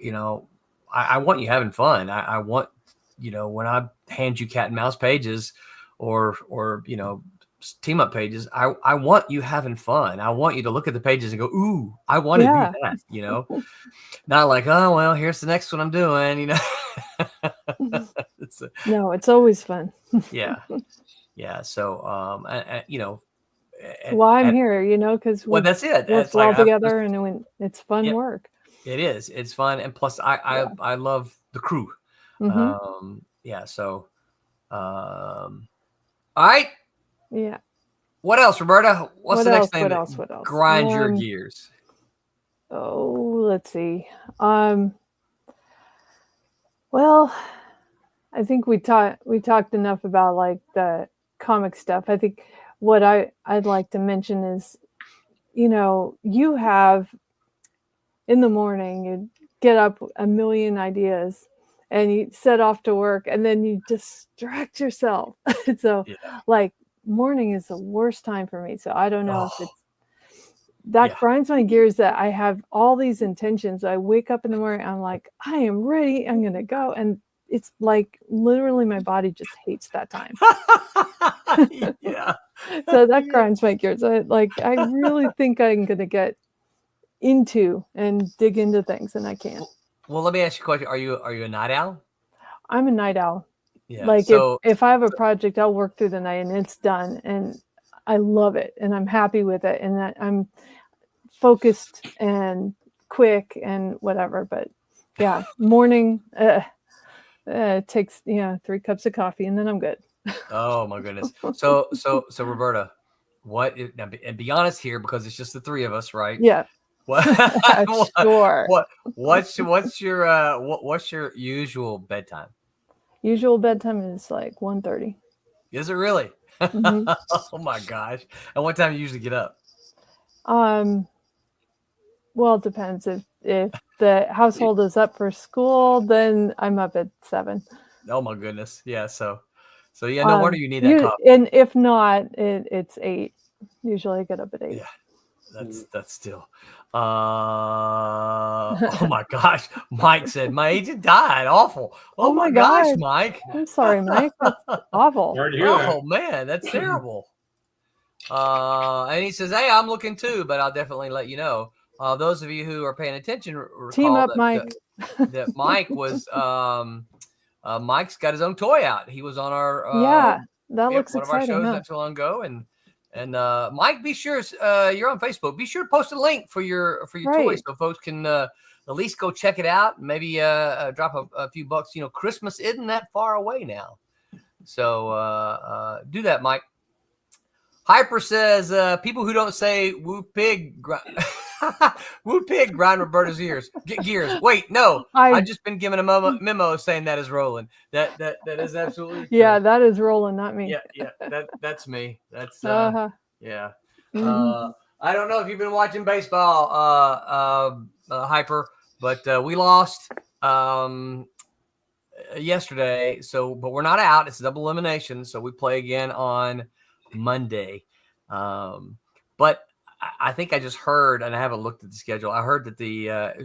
I want you having fun. I want, when I hand you cat and mouse pages or team up pages, I want you having fun. I want you to look at the pages and go, ooh, I want to do that, not like, oh, well, here's the next one I'm doing, No, it's always fun. Yeah. So, I'm here, because that's it. Work well together, and it's fun work. It is. It's fun, and plus, I love the crew. So, all right. Yeah. What else, Roberta? What's the next thing What else? Grind your gears? Oh, let's see. Well, I think we talked enough about like the comic stuff. I think what I'd like to mention is, you have in the morning, you get up a million ideas and you set off to work and then you distract yourself. So like morning is the worst time for me. So I don't know if it's grinds my gears that I have all these intentions. I wake up in the morning, I'm like, I am ready. I'm going to go. And it's like literally my body just hates that time. So that grinds my gears. I really think I'm going to get into and dig into things, and I can't. Well, let me ask you a question. Are you a night owl? I'm a night owl. Yeah. Like if I have a project, I'll work through the night and it's done, and I love it and I'm happy with it, and that I'm focused and quick and whatever. But yeah, morning it takes 3 cups of coffee and then I'm good. Oh my goodness. So Roberta, and be honest here, because it's just the three of us, right? Yeah. Sure. What's your usual bedtime? Usual bedtime is like 1:30. Is it really? Mhm. Oh my gosh! And what time do you usually get up? Well, it depends. If the household is up for school, then I'm up at 7. Oh my goodness! Yeah. So yeah. No wonder you need that You coffee. and if not, it's 8. Usually I get up at 8. Yeah. That's still. Oh my gosh! Mike said my agent died. Awful. Oh my gosh, God. Mike. I'm sorry, Mike. That's awful. Sorry to hear that. Oh man, that's terrible. And he says, "Hey, I'm looking too, but I'll definitely let you know." Those of you who are paying attention recall Team up, that, Mike. that Mike was Mike's got his own toy out. He was on our that looks one of our exciting. shows Huh? not too long ago, and Mike, be sure you're on Facebook. Be sure to post a link for your toy Right. so folks can at least go check it out. Maybe drop a few bucks. You know, Christmas isn't that far away now, so do that, Mike. Hyper says people who don't say "woo pig," "woo pig" grind Roberta's gears. Wait, no, I've just been given a memo saying that is Roland. That is absolutely true. Yeah, that is Roland, not me. Yeah, that's me. That's yeah. Mhm. I don't know if you've been watching baseball, Hyper, but we lost yesterday. So, but we're not out. It's double elimination. So we play again on Monday. But I think I just heard, and I haven't looked at the schedule. I heard that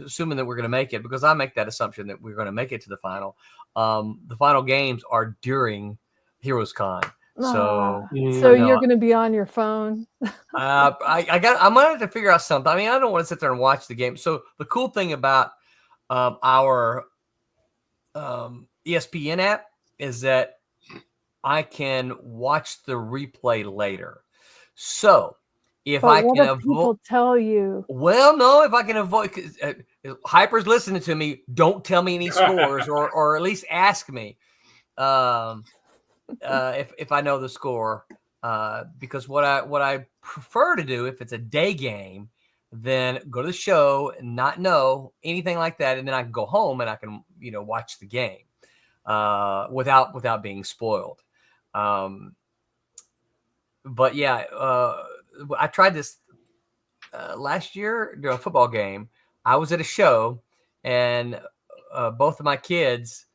assuming that we're going to make it, because I make that assumption that we're going to make it to the final. The final games are during Heroes Con. So you're going to be on your phone. I'm going to have to figure out something. I mean, I don't want to sit there and watch the game. So the cool thing about our ESPN app is that I can watch the replay later. So if I can avoid, people tell you. Well, no, if I can avoid, Hyper's listening to me. Don't tell me any scores, or at least ask me if I know the score. Because what I prefer to do, if it's a day game, then go to the show and not know anything like that, and then I can go home and I can watch the game without being spoiled. But yeah, I tried this last year during a football game. I was at a show, and both of my kids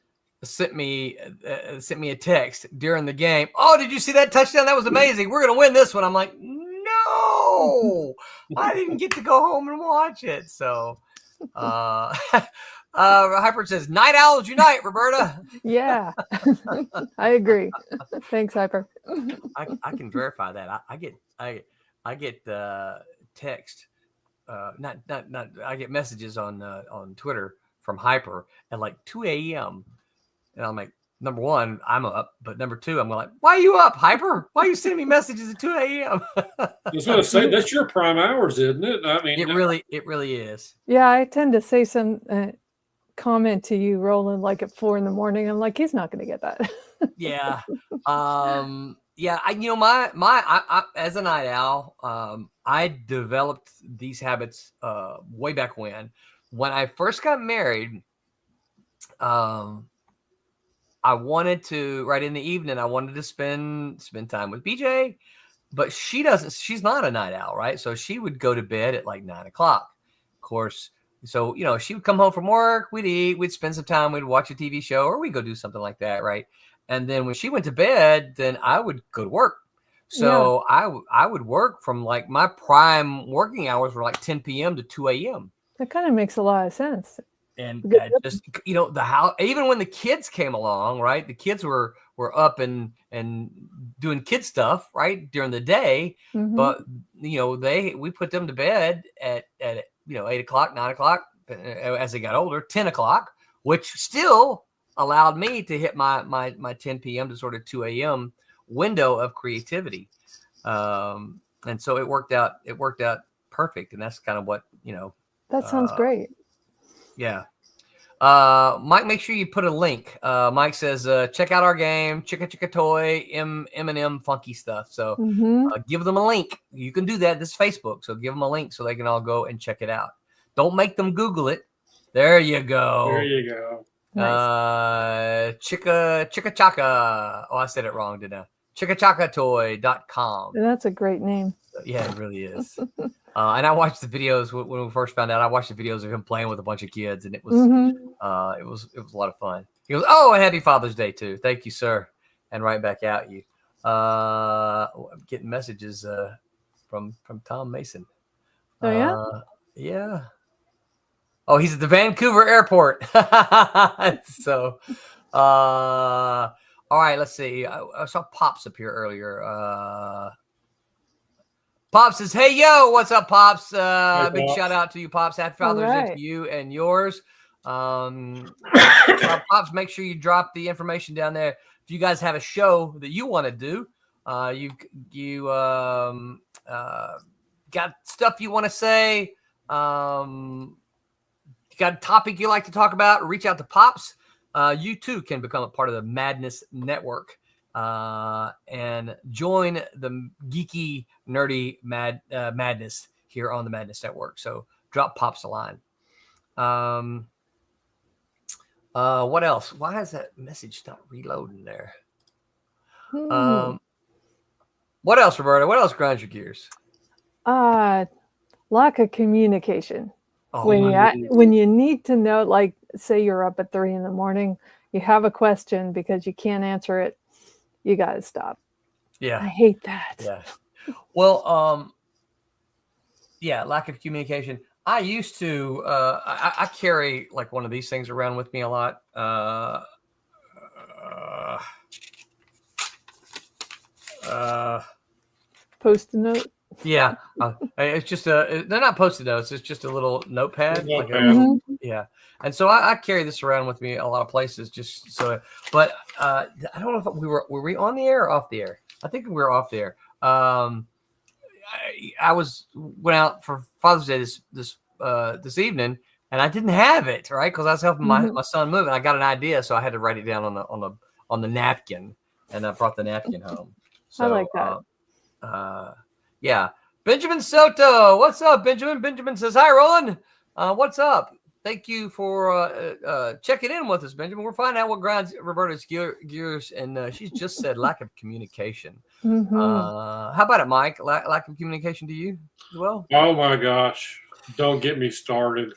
sent me a text during the game. Oh, did you see that touchdown? That was amazing. We're gonna win this one. I'm like, no, I didn't get to go home and watch it. So, Hyper says, "Night owls unite, Roberta." Yeah, I agree. Thanks, Hyper. I can verify that. I get text, not I get messages on Twitter from Hyper at like 2 a.m. and I'm like, number one, I'm up, but number two, I'm like, why are you up, Hyper? Why are you sending me messages at 2 a.m.? I was going to say, that's your prime hours, isn't it? I mean, it really is. Yeah, I tend to say some comment to you, Roland, like at 4 a.m. I'm like, he's not going to get that. Yeah. Yeah. I as a night owl, I developed these habits way back when I first got married. I wanted to, right in the evening, I wanted to spend time with BJ, but she's not a night owl, right? So she would go to bed at like 9 o'clock, of course. So, she would come home from work, we'd eat, we'd spend some time, we'd watch a TV show, or we'd go do something like that, right? And then when she went to bed, then I would go to work. So yeah. I would work from like my prime working hours were like 10 p.m. to 2 a.m. That kind of makes a lot of sense. And just, the house, even when the kids came along, right? The kids were up and doing kid stuff, right? During the day. Mm-hmm. But, we put them to bed at 8 o'clock, 9 o'clock, as they got older, 10 o'clock, which still allowed me to hit my 10 p.m. to sort of 2 a.m. window of creativity. And so it worked out perfect. And that's kind of what, that sounds great. Yeah. Mike, make sure you put a link. Mike says, check out our game, Chicka Toy, M&M funky stuff. So give them a link. You can do that. This is Facebook. So give them a link so they can all go and check it out. Don't make them Google it. There you go. There you go. Nice. Chicka Chaka. Oh, I said it wrong, didn't I? chickachakatoy.com. That's a great name. Yeah, it really is. And I watched the videos when we first found out. I watched the videos of him playing with a bunch of kids, and it was it was a lot of fun. He goes, "Oh, and happy Father's Day too. Thank you, sir." And right back at you. I'm getting messages from Tom Mason. Oh yeah. Yeah. Oh, he's at the Vancouver airport. So, all right, let's see. I saw Pops up here earlier. Pops says, "Hey, yo, what's up, Pops? Big Pops. shout out to you, Pops. Happy Father's Day to you and yours. Pops, make sure you drop the information down there. If you guys have a show that you want to do, you got stuff you want to say, you got a topic you like to talk about, reach out to Pops. You too can become a part of the Madness Network and join the geeky, nerdy madness here on the Madness Network. So drop Pops a line. What else? Why is that message not reloading there? What else, Roberta? What else grinds your gears? Lack of communication. Oh, When you need to know, like say you're up at 3 a.m, you have a question because you can't answer it, you got to stop. Yeah. I hate that. Yeah. Well, yeah, lack of communication. I used to, I carry like one of these things around with me a lot. Post-it note. Yeah. It's just they're not Post-it notes. It's just a little notepad. Yeah. And so I carry this around with me a lot of places just so, but I don't know if were we on the air or off the air? I think we were off the air. I went out for Father's Day this evening, and I didn't have it, right? Because I was helping my son move, and I got an idea, so I had to write it down on the napkin, and I brought the napkin home. So, I like that. Yeah. Benjamin Soto, what's up, Benjamin? Benjamin says, "Hi, Roland. What's up? Thank you for checking in with us, Benjamin. We're finding out what grinds Roberta's gears, and she's just said lack of communication. How about it, Mike? Lack of communication to you as well? Oh my gosh, don't get me started.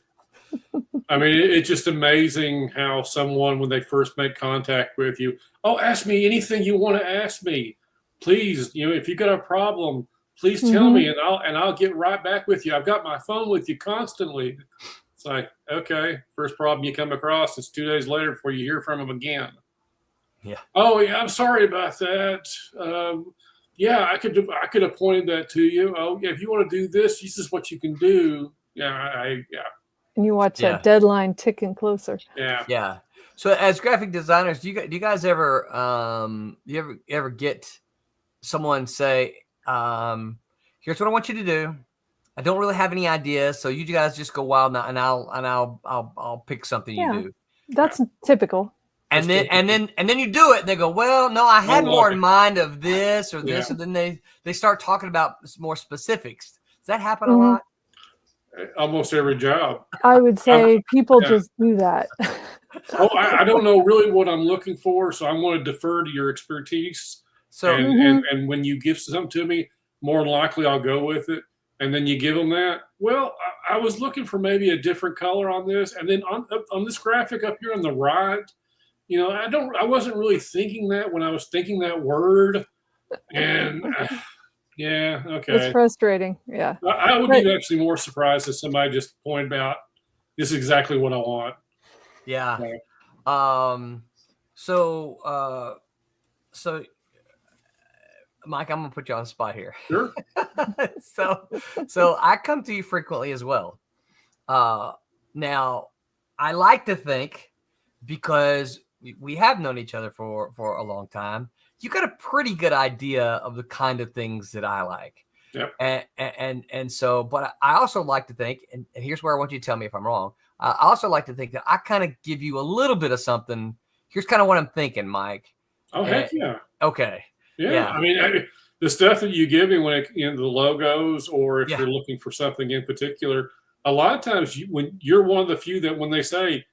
I mean, it's just amazing how someone, when they first make contact with you, oh, ask me anything you want to ask me, please. You know, if you got a problem, please tell me, and I'll get right back with you. I've got my phone with you constantly." It's like, okay, first problem you come across, it's 2 days later before you hear from them again. Yeah. Oh yeah, I'm sorry about that. Yeah, I could have pointed that to you. Oh yeah, if you want to do this is what you can do. Yeah, And you watch that deadline ticking closer. Yeah. Yeah. So as graphic designers, do you guys ever you ever get someone say, "Here's what I want you to do. I don't really have any ideas, so you guys just go wild now, and I'll pick something you do." That's typical. And then you do it, and they go, "Well, no, I had more in mind of this or this," and then they start talking about more specifics. Does that happen a lot? Almost every job. I would say people just do that. Oh, I don't know really what I'm looking for, so I'm going to defer to your expertise. So and when you give something to me, more than likely I'll go with it. And then you give them that. Well, I was looking for maybe a different color on this, and then on this graphic up here on the right, you know, I wasn't really thinking that when I was thinking that word, and yeah, okay, it's frustrating. Yeah, I would be actually more surprised if somebody just pointed out this is exactly what I want. Yeah. So Mike, I'm gonna put you on the spot here. Sure. So I come to you frequently as well. Now I like to think, because we have known each other for a long time, you got a pretty good idea of the kind of things that I like. Yep. And so, but I also like to think, and here's where I want you to tell me if I'm wrong. I also like to think that I kind of give you a little bit of something. Here's kind of what I'm thinking, Mike. Oh, heck yeah. Okay. Yeah. I mean, the stuff that you give me when the logos, or if you're looking for something in particular, a lot of times when you're one of the few that when they say,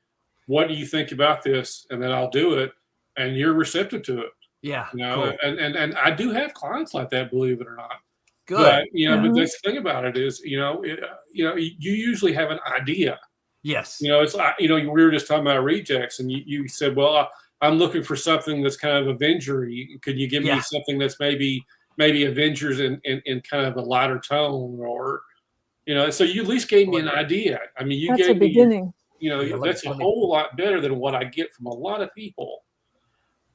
"What do you think about this?" and then I'll do it, and you're receptive to it. Yeah. Cool. And I do have clients like that, believe it or not. Good. But but that's the thing about it is, you usually have an idea. Yes. It's like, we were just talking about rejects, and you said, well, I'm looking for something that's kind of Avenger-y. Could you give me something that's maybe Avengers in kind of a lighter tone, or so you at least gave me an idea. I mean, you gave me beginning. That's a whole lot better than what I get from a lot of people.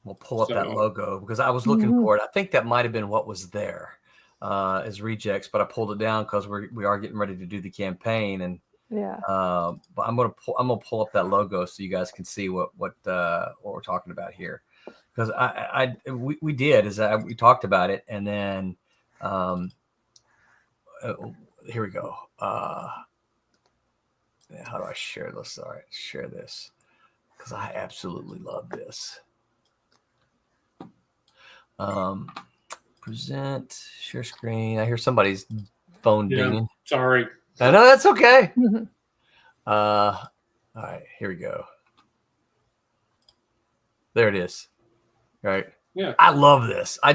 We'll pull up that logo because I was looking for it. I think that might have been what was there as rejects, but I pulled it down because we are getting ready to do the campaign, and but I'm gonna pull up that logo so you guys can see what we're talking about here, because we did we talked about it, and then here we go. How do I share this? All right, share this because I absolutely love this. Present, share screen. I hear somebody's phone dinging. Sorry. I know, that's okay. All right, here we go. There it is. Right. Yeah. I love this. I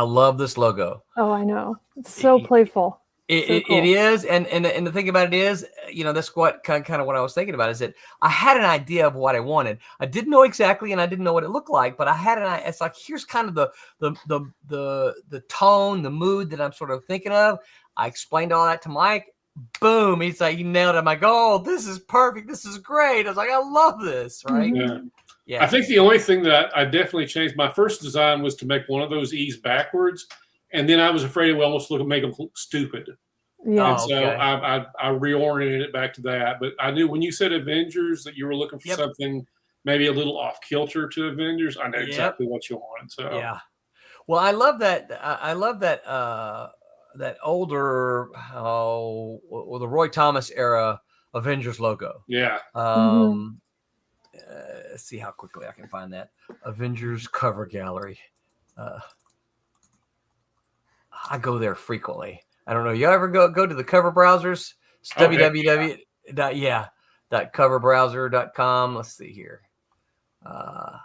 love this logo. Oh, I know. It's so playful. It is, and the thing about it is, that's what kind of what I was thinking about is that I had an idea of what I wanted. I didn't know exactly, and I didn't know what it looked like, but I had an idea. It's like, here's kind of the tone, the mood that I'm sort of thinking of. I explained all that to Mike. Boom! He's like, you nailed it. I'm like, oh, this is perfect. This is great. I was like, I love this. Right? Yeah. I think the only thing that I definitely changed, my first design was to make one of those E's backwards. And then I was afraid it would almost make them look stupid. Yeah. And so I reoriented it back to that. But I knew when you said Avengers that you were looking for something maybe a little off kilter to Avengers. I know exactly what you wanted. So yeah. Well, I love that. I love that that older the Roy Thomas era Avengers logo. Yeah. Let's see how quickly I can find that Avengers cover gallery. I go there frequently. I don't know. You ever go to the cover browsers? It's www.coverbrowser.com. Let's see here. I'm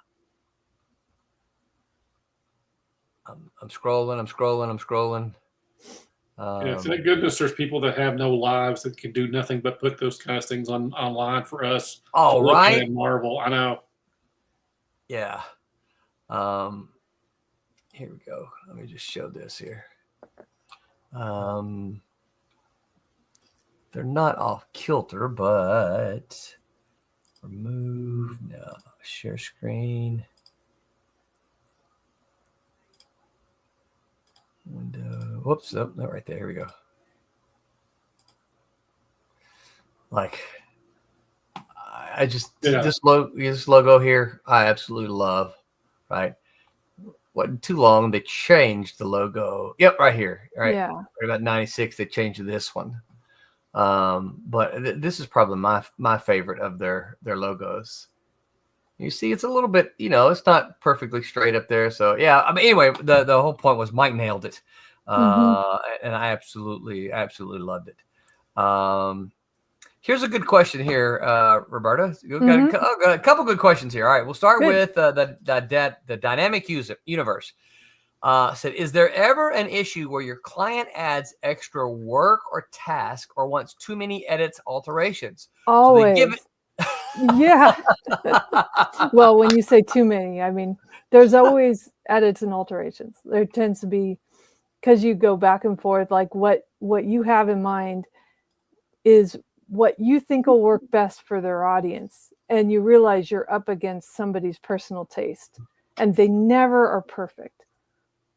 scrolling. Thank goodness there's people that have no lives that can do nothing but put those kind of things online for us. Oh, right. And marvel. I know. Yeah. Here we go. Let me just show this here. They're not off kilter, but remove. No, share screen. Window. Whoops. Oh, no, right there. Here we go. Like, I just this logo here, I absolutely love. Right. Wasn't too long. They changed the logo. Yep, right here. Right. Yeah. Right about 96, they changed to this one. But this is probably my favorite of their logos. You see, it's a little bit, it's not perfectly straight up there. So yeah, I mean, anyway, the whole point was Mike nailed it, and I absolutely loved it. Here's a good question here, Roberta. We've got a couple good questions here. All right, we'll start with the dynamic universe. Said, is there ever an issue where your client adds extra work or task or wants too many edits, alterations? Always. So they give it. Yeah. Well, when you say too many, I mean, there's always edits and alterations. There tends to be, because you go back and forth, like what you have in mind is what you think will work best for their audience. And you realize you're up against somebody's personal taste, and they never are perfect.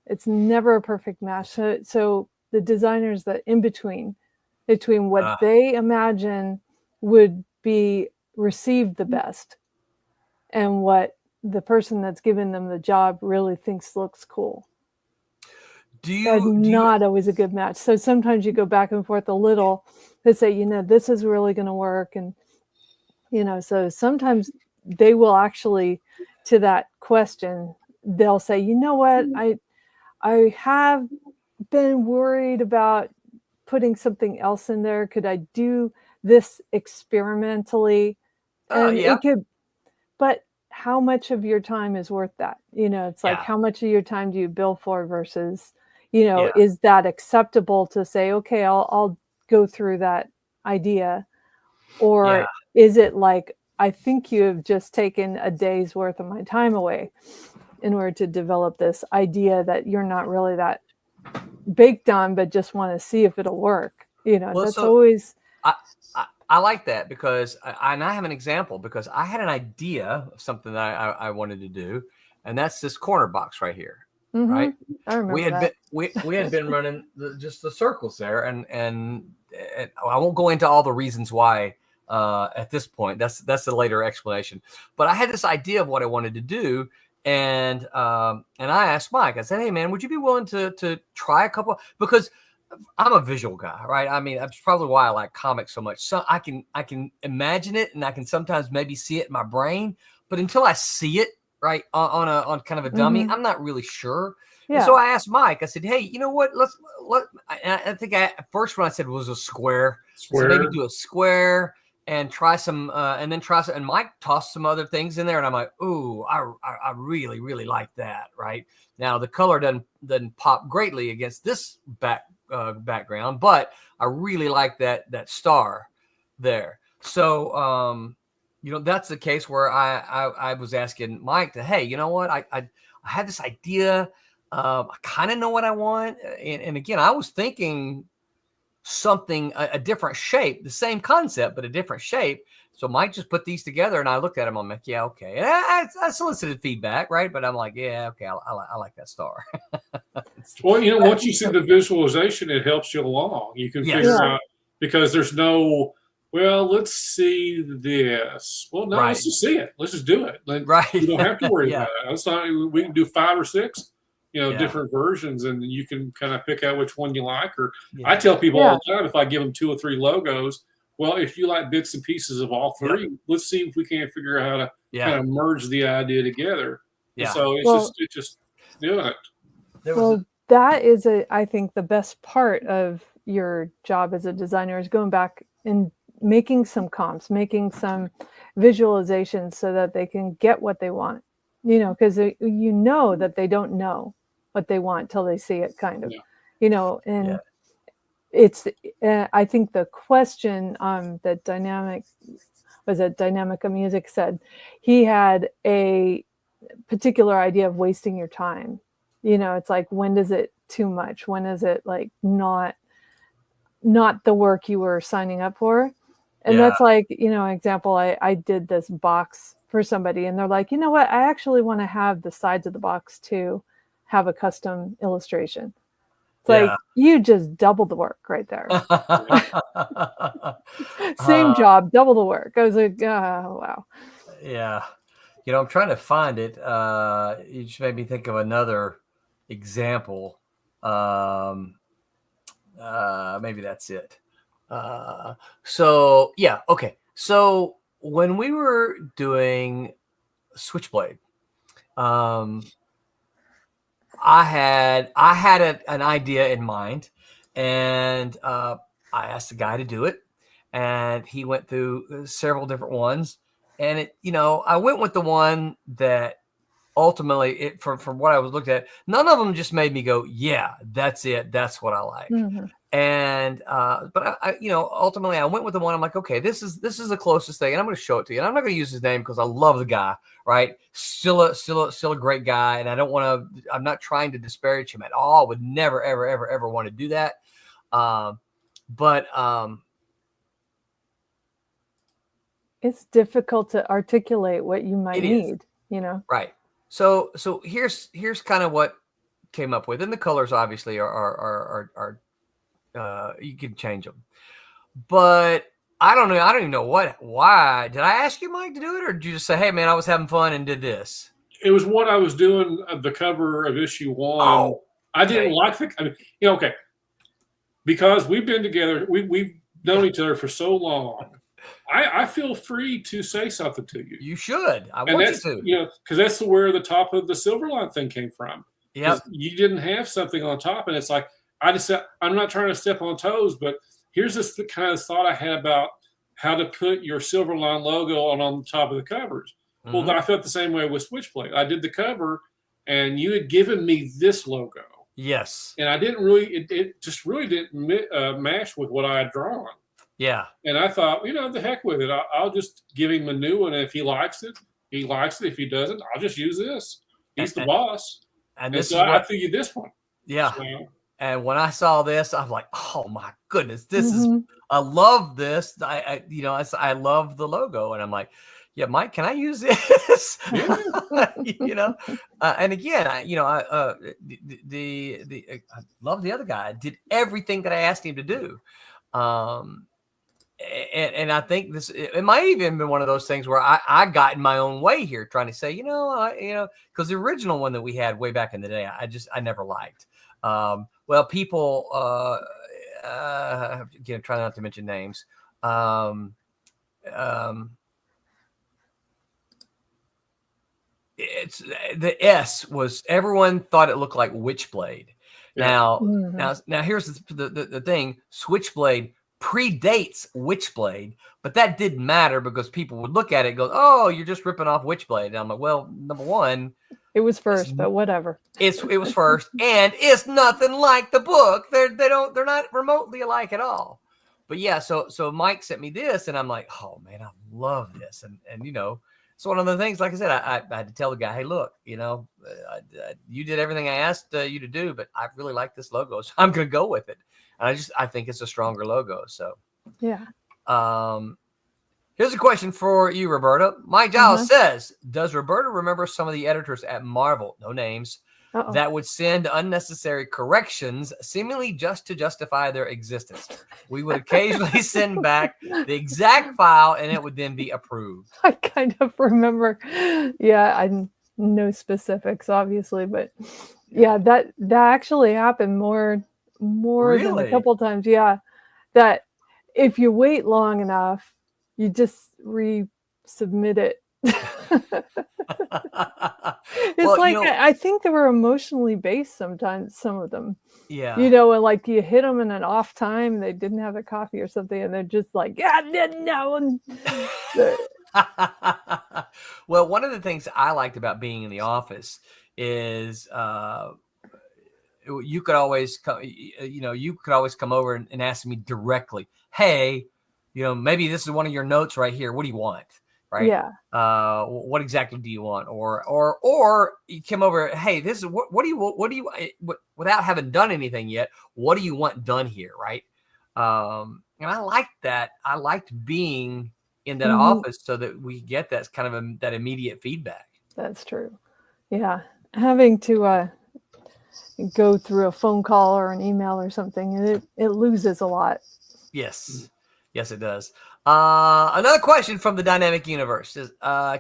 It's never a perfect match. So the designers that in between what they imagine would be received the best and what the person that's given them the job really thinks looks cool. Not always a good match. So sometimes you go back and forth a little to say, this is really going to work. And, so sometimes they will actually, to that question, they'll say, you know what, I have been worried about putting something else in there. Could I do this experimentally? And it could, but how much of your time is worth that? It's like, Yeah. how much of your time do you bill for versus, Yeah. is that acceptable to say, okay, I'll go through that idea? Or Yeah. is it like, I think you have just taken a day's worth of my time away in order to develop this idea that you're not really that baked on, but just want to see if it'll work. Well, That's so always, I like that because and I have an example because I had an idea of something that I wanted to do, and that's this corner box right here. Right. I remember We had that. we had been running just the circles there, and I won't go into all the reasons why at this point. That's a later explanation. But I had this idea of what I wanted to do, and I asked Mike. I said, "Hey, man, would you be willing to try a couple?" Because I'm a visual guy, right? I mean, that's probably why I like comics so much. So I can imagine it, and I can sometimes maybe see it in my brain, but until I see it, right, on kind of a dummy, I'm not really sure. Yeah. And so I asked Mike. I said, "Hey, you know what? I think first one I said was a square. So maybe do a square and try some, and then try some." And Mike tossed some other things in there, and I'm like, "Ooh, I really really like that." Right now, the color doesn't pop greatly against this background, but I really like that star there. So that's the case where I was asking Mike to, hey, you know what, I had this idea, I kind of know what I want, and again, I was thinking something a different shape, the same concept but a different shape. So Mike just put these together, and I looked at him. I'm like, yeah, okay. And I solicited feedback, right? But I'm like, yeah, okay, I like that star. Well, once you see the visualization, it helps you along. You can figure out, because there's no, well, let's see this. Well, no, let's just see it. Let's just do it. Right. You don't have to worry about it. It's not. We can do 5 or 6, different versions, and you can kind of pick out which one you like. Or I tell people all the time, if I give them 2 or 3 logos, well, if you like bits and pieces of all 3, let's see if we can't figure out how to kind of merge the idea together. Yeah. And so it's just doing it. That is I think the best part of your job as a designer is going back and making some comps, making some visualizations so that they can get what they want, because that they don't know what they want till they see it, kind of, and it's I think the question that Dynamica Music said, he had a particular idea of wasting your time. It's like, when does it too much? When is it like not the work you were signing up for? And that's like, example, I did this box for somebody, and they're like, you know what? I actually want to have the sides of the box to have a custom illustration. It's like, you just double the work right there. Same job, double the work. I was like, oh, wow. Yeah. I'm trying to find it. You just made me think of another example. Maybe that's it. Okay. So when we were doing Switchblade, I had an idea in mind, and I asked the guy to do it, and he went through several different ones, and I went with the one that ultimately, from what I was looked at, none of them just made me go, yeah, that's it, that's what I like. And but I ultimately I went with the one. I'm like, okay, this is the closest thing, and I'm going to show it to you. And I'm not going to use his name because I love the guy, right? Still a great guy, and I'm not trying to disparage him at all. I would never ever want to do that. But it's difficult to articulate what you might need, Right. So here's kind of what came up with, and the colors obviously are you can change them, but I don't know. I don't even know why. Did I ask you, Mike, to do it, or did you just say, "Hey, man, I was having fun and did this"? It was what I was doing of the cover of issue 1. Oh, I didn't like okay, because we've been together. We've known each other for so long. I feel free to say something to you. You should. I want you to. Because that's where the top of the Silverline thing came from. Yeah. You didn't have something on top, and it's like, I'm not trying to step on toes, but here's the kind of thought I had about how to put your Silverline logo on the top of the covers. Well, I felt the same way with Switchblade. I did the cover, and you had given me this logo. Yes. And I didn't really, it just really didn't match with what I had drawn. Yeah. And I thought, the heck with it. I'll just give him a new one. And if he likes it, he likes it. If he doesn't, I'll just use this. He's the boss. And so I threw you this one. Yeah. So, and when I saw this, I'm like, oh my goodness, this is, I love this. I love the logo. And I'm like, yeah, Mike, can I use this? Yeah. And again, I love the other guy. Did everything that I asked him to do. And I think it might even been one of those things where I got in my own way here, trying to say, because the original one that we had way back in the day, I never liked. Well, people, again, try not to mention names. It's the S was, everyone thought it looked like Witchblade. Yeah. Now here's the thing. Switchblade predates Witchblade, but that didn't matter because people would look at it and go, oh, you're just ripping off Witchblade. And I'm like, well, number one, it was first, but whatever. It was first, and it's nothing like the book. They're not remotely alike at all. But yeah, so Mike sent me this, and I'm like, oh man, I love this, and it's one of the things. Like I said, I had to tell the guy, hey, look, you did everything I asked you to do, but I really like this logo, so I'm gonna go with it. And I think it's a stronger logo. So yeah. Here's a question for you, Roberta. Mike Giles says, does Roberta remember some of the editors at Marvel, no names, that would send unnecessary corrections, seemingly just to justify their existence? We would occasionally send back the exact file, and it would then be approved. I kind of remember. Yeah, I no specifics, obviously, but yeah, that actually happened more than a couple times. Yeah, that if you wait long enough, you just resubmit it. I think they were emotionally based sometimes, some of them. Yeah. And like you hit them in an off time, they didn't have a coffee or something, and they're just like, yeah, no. Well, one of the things I liked about being in the office is you could always come, come over and ask me directly, hey, maybe this is one of your notes right here. What do you want? Right. Yeah. What exactly do you want? Or you come over, hey, this is what do you without having done anything yet, what do you want done here? Right. And I liked that. I liked being in that office so that we get that kind of that immediate feedback. That's true. Yeah. Having to go through a phone call or an email or something, it loses a lot. Yes. Yes, it does. Another question from the Dynamic Universe is,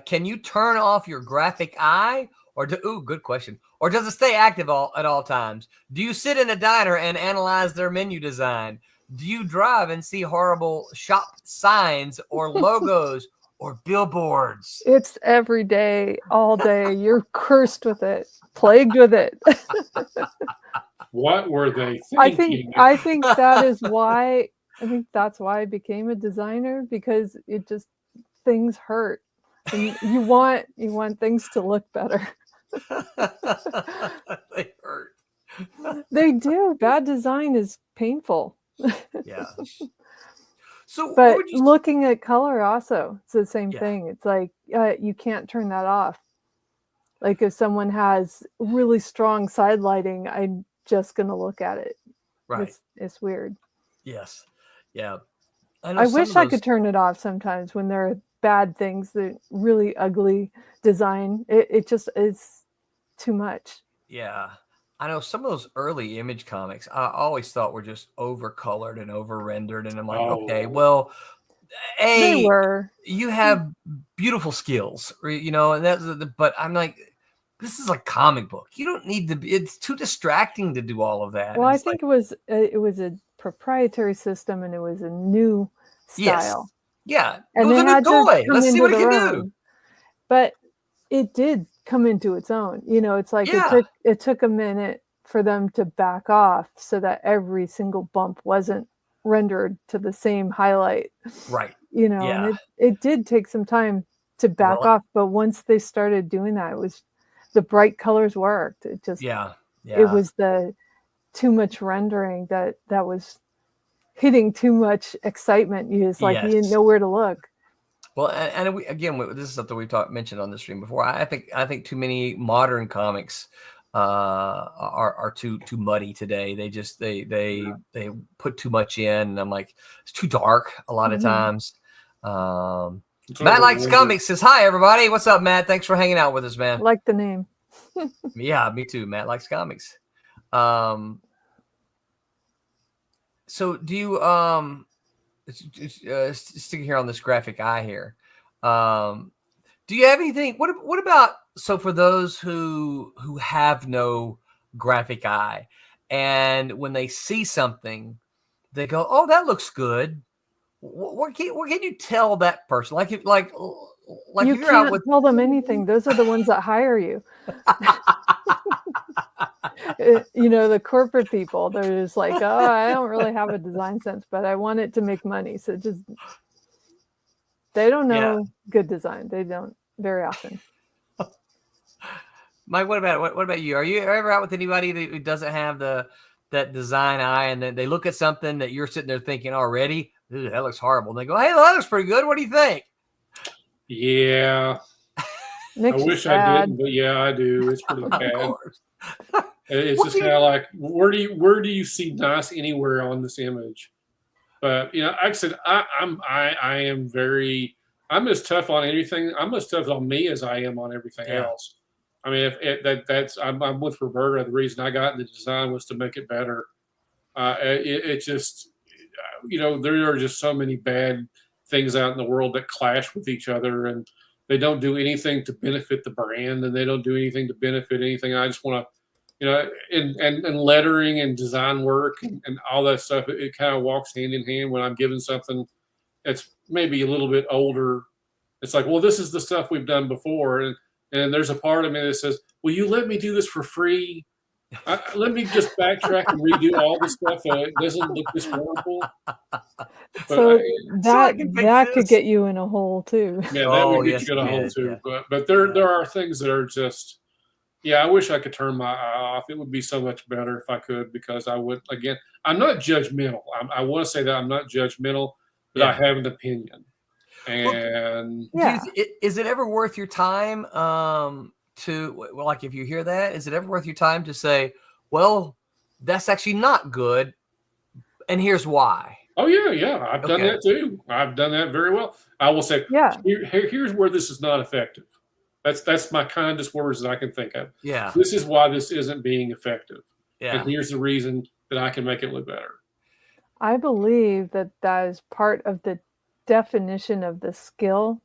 can you turn off your graphic eye? Good question. Or does it stay active at all times? Do you sit in a diner and analyze their menu design? Do you drive and see horrible shop signs or logos or billboards? It's every day, all day. You're cursed with it, plagued with it. What were they thinking? I think that is why. I think that's why I became a designer, because things hurt. And you want things to look better. They hurt. They do. Bad design is painful. Yeah. So, but looking at color also, it's the same thing. It's like you can't turn that off. Like if someone has really strong side lighting, I'm just gonna look at it. Right. It's weird. Yes. Yeah. I wish I could turn it off sometimes when there are bad things, that really ugly design. It just is too much. Yeah. I know some of those early Image comics I always thought were just over colored and over rendered. And I'm like, okay, well, they were. You have beautiful skills, and but I'm like, this is a comic book. You don't need to it's too distracting to do all of that. Well, I think it was a proprietary system, and it was a new style. Yes. Yeah. And they had to come Let's see what it can do. But it did come into its own. It's like it took a minute for them to back off so that every single bump wasn't rendered to the same highlight. Right. And it did take some time to back Well, off. But once they started doing that, it was the bright colors worked. It just it was the too much rendering that was hitting too much excitement. You just like you didn't know where to look. Well, and this is something we've mentioned on the stream before. I think too many modern comics are too muddy today. They put too much in, and I'm like, it's too dark a lot of times. Matt Likes Comics says, hi everybody. What's up, Matt? Thanks for hanging out with us, man. Like the name. Yeah, me too. Matt Likes Comics. So do you sticking here on this graphic eye here, do you have anything? What about, so for those who have no graphic eye, and when they see something, they go, "Oh, that looks good." What can you tell that person? Like you can't out with tell them anything. Those are the ones that hire you. The corporate people, they're just like, oh, I don't really have a design sense, but I want it to make money. So they don't know good design. They don't very often. Mike, what about you? Are you ever out with anybody who doesn't have that design eye, and then they look at something that you're sitting there thinking already, that looks horrible, and they go, hey, that looks pretty good. What do you think? Yeah. I wish I didn't, but yeah, I do. It's pretty bad. It's just kind of like, where do you see nice anywhere on this image? But like I said, I'm as tough on anything. I'm as tough on me as I am on everything else. I mean, I'm with Roberta. The reason I got into design was to make it better. It just, there are just so many bad things out in the world that clash with each other, and they don't do anything to benefit the brand, and they don't do anything to benefit anything. I just want to, and lettering and design work and all that stuff, it kind of walks hand in hand. When I'm given something that's maybe a little bit older, it's like, well, this is the stuff we've done before. And there's a part of me that says, will you let me do this for free? Let me just backtrack and redo all the stuff so it doesn't look this horrible. So that could get you in a hole too. Yeah, that would get you in a hole too. Yeah. But there are things that are just, I wish I could turn my eye off. It would be so much better if I could, because I would, again, I'm not judgmental. I want to say that I'm not judgmental, but I have an opinion. And is it ever worth your time if you hear that, is it ever worth your time to say, well, that's actually not good, and here's why? Oh yeah, I've done that too. I've done that very well. I will say, here's where this is not effective. That's my kindest words that I can think of. Yeah, this is why this isn't being effective. Yeah, and here's the reason that I can make it look better. I believe that is part of the definition of the skill,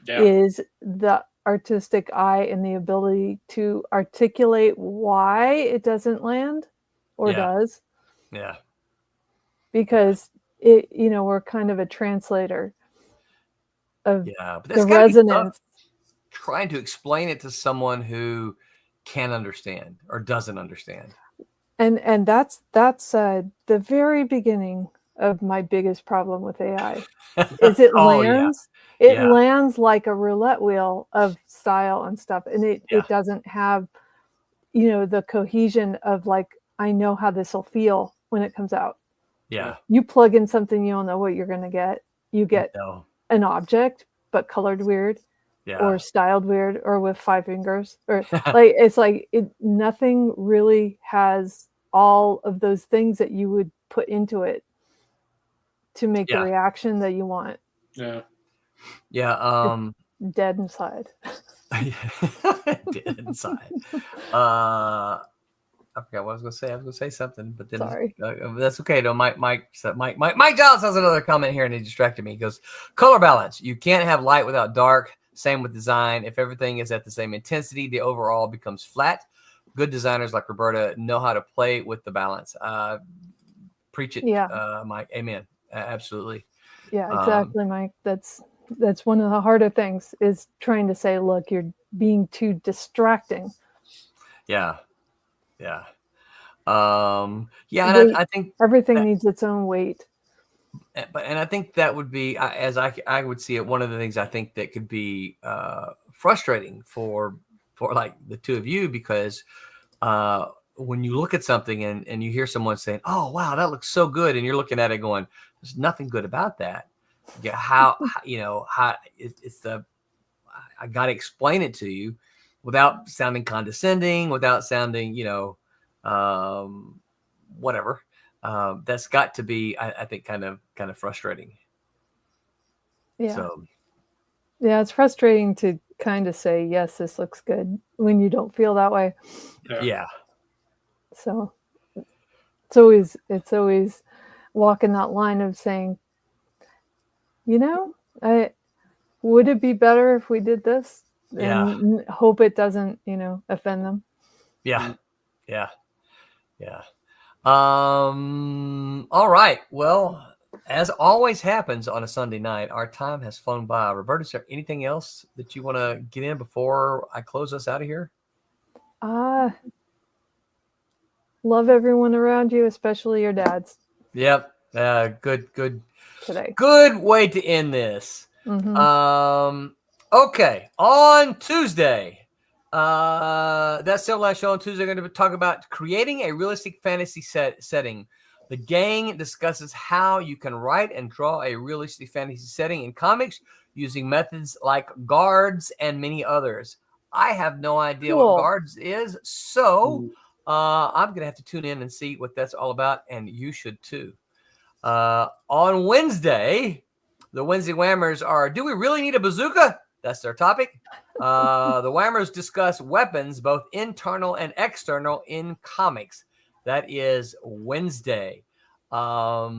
is the artistic eye and the ability to articulate why it doesn't land or does. Yeah. Because we're kind of a translator of but the resonance. Trying to explain it to someone who can't understand or doesn't understand. And that's the very beginning of my biggest problem with AI. Is it lands. It lands like a roulette wheel of style and stuff. And it doesn't have, the cohesion of like, I know how this will feel when it comes out. Yeah. You plug in something, you don't know what you're going to get. You get an object, but colored weird or styled weird or with 5 fingers or like, it's like nothing really has all of those things that you would put into it to make the reaction that you want. Yeah. It's dead inside. Dead inside. I forgot what I was going to say. I was going to say something, but then sorry. That's okay. No, Mike Giles has another comment here, and he distracted me. He goes, color balance. You can't have light without dark. Same with design. If everything is at the same intensity, the overall becomes flat. Good designers like Roberta know how to play with the balance. Preach it, Mike. Amen. Absolutely. Yeah, exactly, Mike. That's one of the harder things, is trying to say, look, you're being too distracting. Yeah. I think everything needs its own weight. and I think that would be, as I would see it, one of the things I think that could be frustrating for like the two of you, because when you look at something and you hear someone saying, "Oh, wow, that looks so good," and you're looking at it going, "There's nothing good about that." Yeah, how it's the, I got to explain it to you without sounding condescending, without sounding, whatever. That's got to be, I think, kind of frustrating. Yeah. So, yeah, it's frustrating to kind of say, yes, this looks good, when you don't feel that way. Yeah. So it's always walking that line of saying, would it be better if we did this? And hope it doesn't, offend them. Yeah. All right. Well, as always happens on a Sunday night, our time has flown by. Roberta, is there anything else that you want to get in before I close us out of here? Love everyone around you, especially your dads. Yep. Good today. Good way to end this. Mm-hmm. Okay. On Tuesday, that Silverline show on Tuesday, we're going to talk about creating a realistic fantasy setting. The gang discusses how you can write and draw a realistic fantasy setting in comics using methods like guards and many others. I have no idea what guards is, so I'm going to have to tune in and see what that's all about, and you should too. On Wednesday, the Wednesday Whammers are, do we really need a bazooka? That's their topic. The Whammers discuss weapons, both internal and external, in comics. That is Wednesday. Our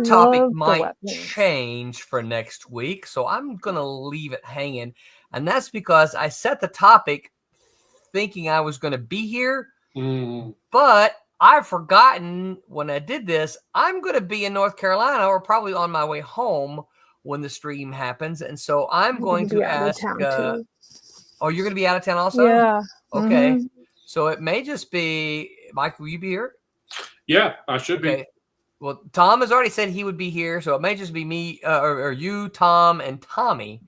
topic might change for next week, so I'm going to leave it hanging. And that's because I set the topic thinking I was going to be here, but I've forgotten when I did this, I'm going to be in North Carolina or probably on my way home when the stream happens. And so I'm going to ask, you're going to be out of town also? Yeah. Okay. Mm-hmm. So it may just be, Mike, will you be here? Yeah, I should be. Well, Tom has already said he would be here. So it may just be me or you, Tom, and Tommy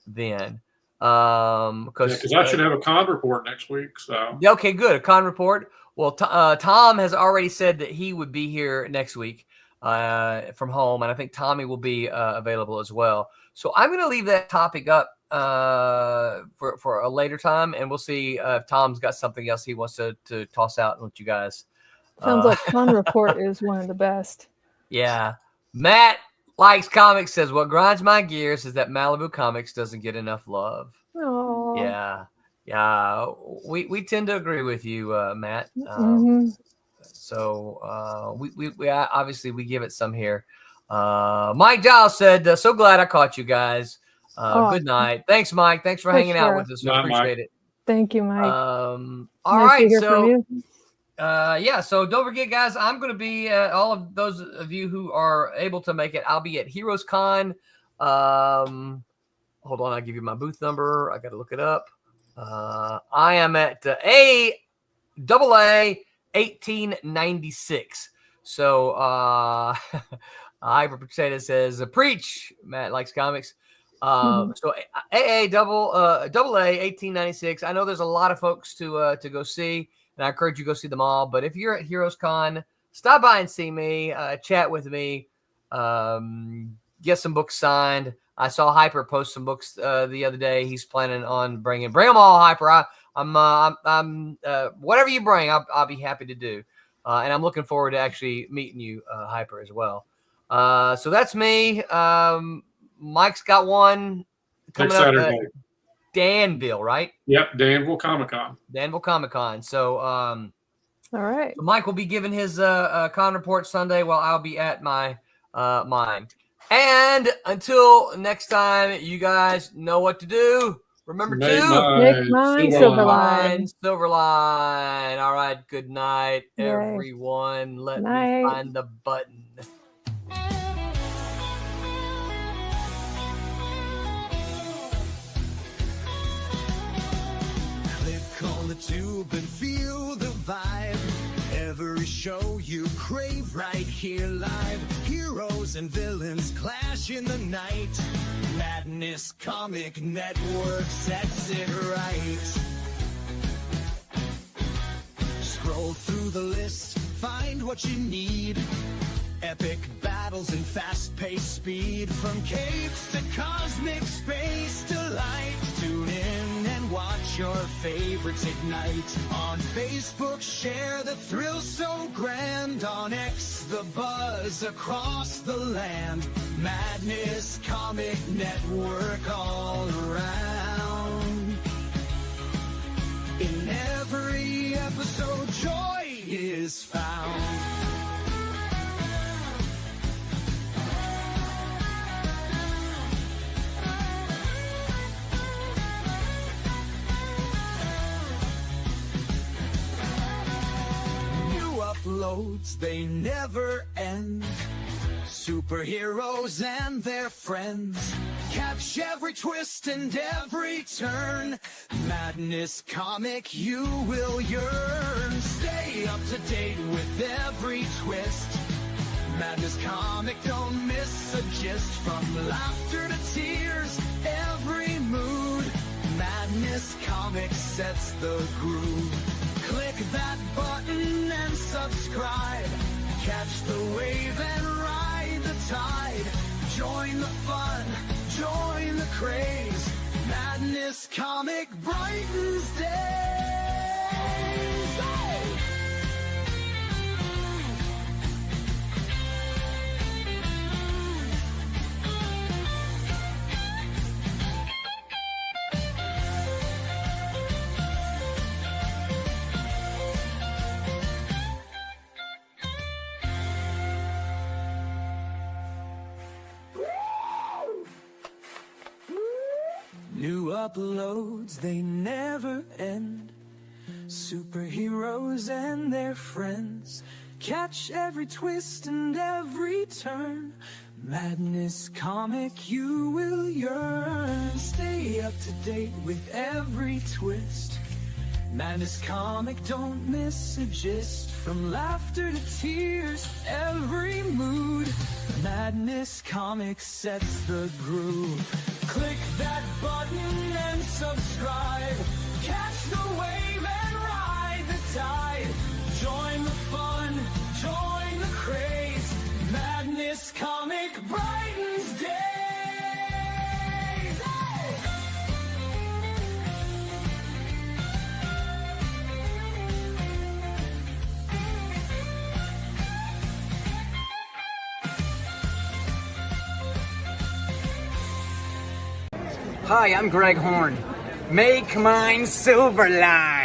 then. Because I should have a con report next week. So okay, good. A con report. Well, Tom has already said that he would be here next week from home, and I think Tommy will be available as well. So I'm going to leave that topic up for a later time, and we'll see if Tom's got something else he wants to toss out and let you guys. Sounds like con report is one of the best. Yeah. Matt Likes Comics says, what grinds my gears is that Malibu Comics doesn't get enough love. Oh. Yeah. We tend to agree with you, Matt. So we obviously we give it some here. Mike Giles said, so glad I caught you guys. Good night. Thanks, Mike. Thanks for hanging out with us. We appreciate it. Thank you, Mike. All right. So so don't forget, guys, I'm going to be all of those of you who are able to make it. I'll be at Heroes Con. Hold on, I'll give you my booth number. I got to look it up. I am at AA 1896. So Hyper Potato says, preach. Matt Likes Comics. So AA AA 1896. I know there's a lot of folks to go see, and I encourage you to go see them all. But if you're at Heroes Con, stop by and see me, chat with me, get some books signed. I saw Hyper post some books the other day. He's planning on bring them all, Hyper. I'm whatever you bring, I'll be happy to do. And I'm looking forward to actually meeting you, Hyper, as well. So that's me. Mike's got one coming up at Danville, right? Yep, Danville Comic-Con. So, all right. So Mike will be giving his con report Sunday while I'll be at my mine. And until next time, you guys know what to do. Remember to make mine Silverline. All right. Good night, everyone. Let me find the button. Click on the tube and feel the vibe. Every show you crave right here live. Here Heroes and villains clash in the night. Madness Comic Network sets it right. Scroll through the list, find what you need. Epic battles and fast-paced speed. From capes to cosmic space delight. Tune in and watch your favorites ignite. On Facebook, share the thrill so grand. On X, the buzz across the land. Madness Comic Network all around. In every episode, joy is found. Uploads, they never end. Superheroes and their friends. Catch every twist and every turn. Madness Comic, you will yearn. Stay up to date with every twist. Madness Comic, don't miss a gist. From laughter to tears, every mood. Madness Comic sets the groove. Click that button and subscribe. Catch the wave and ride the tide. Join the fun, join the craze. Madness Comic brightens days. Hey! New uploads, they never end. Superheroes and their friends. Catch every twist and every turn. Madness Comic, you will yearn. Stay up to date with every twist. Madness Comic, don't miss a gist. From laughter to tears, every mood. Madness Comic sets the groove. Click that button and subscribe. Catch the wave and ride the tide. Join the fun, join the craze. Madness Comic brightens days. Hey! Hi, I'm Greg Horn. Make mine Silverline.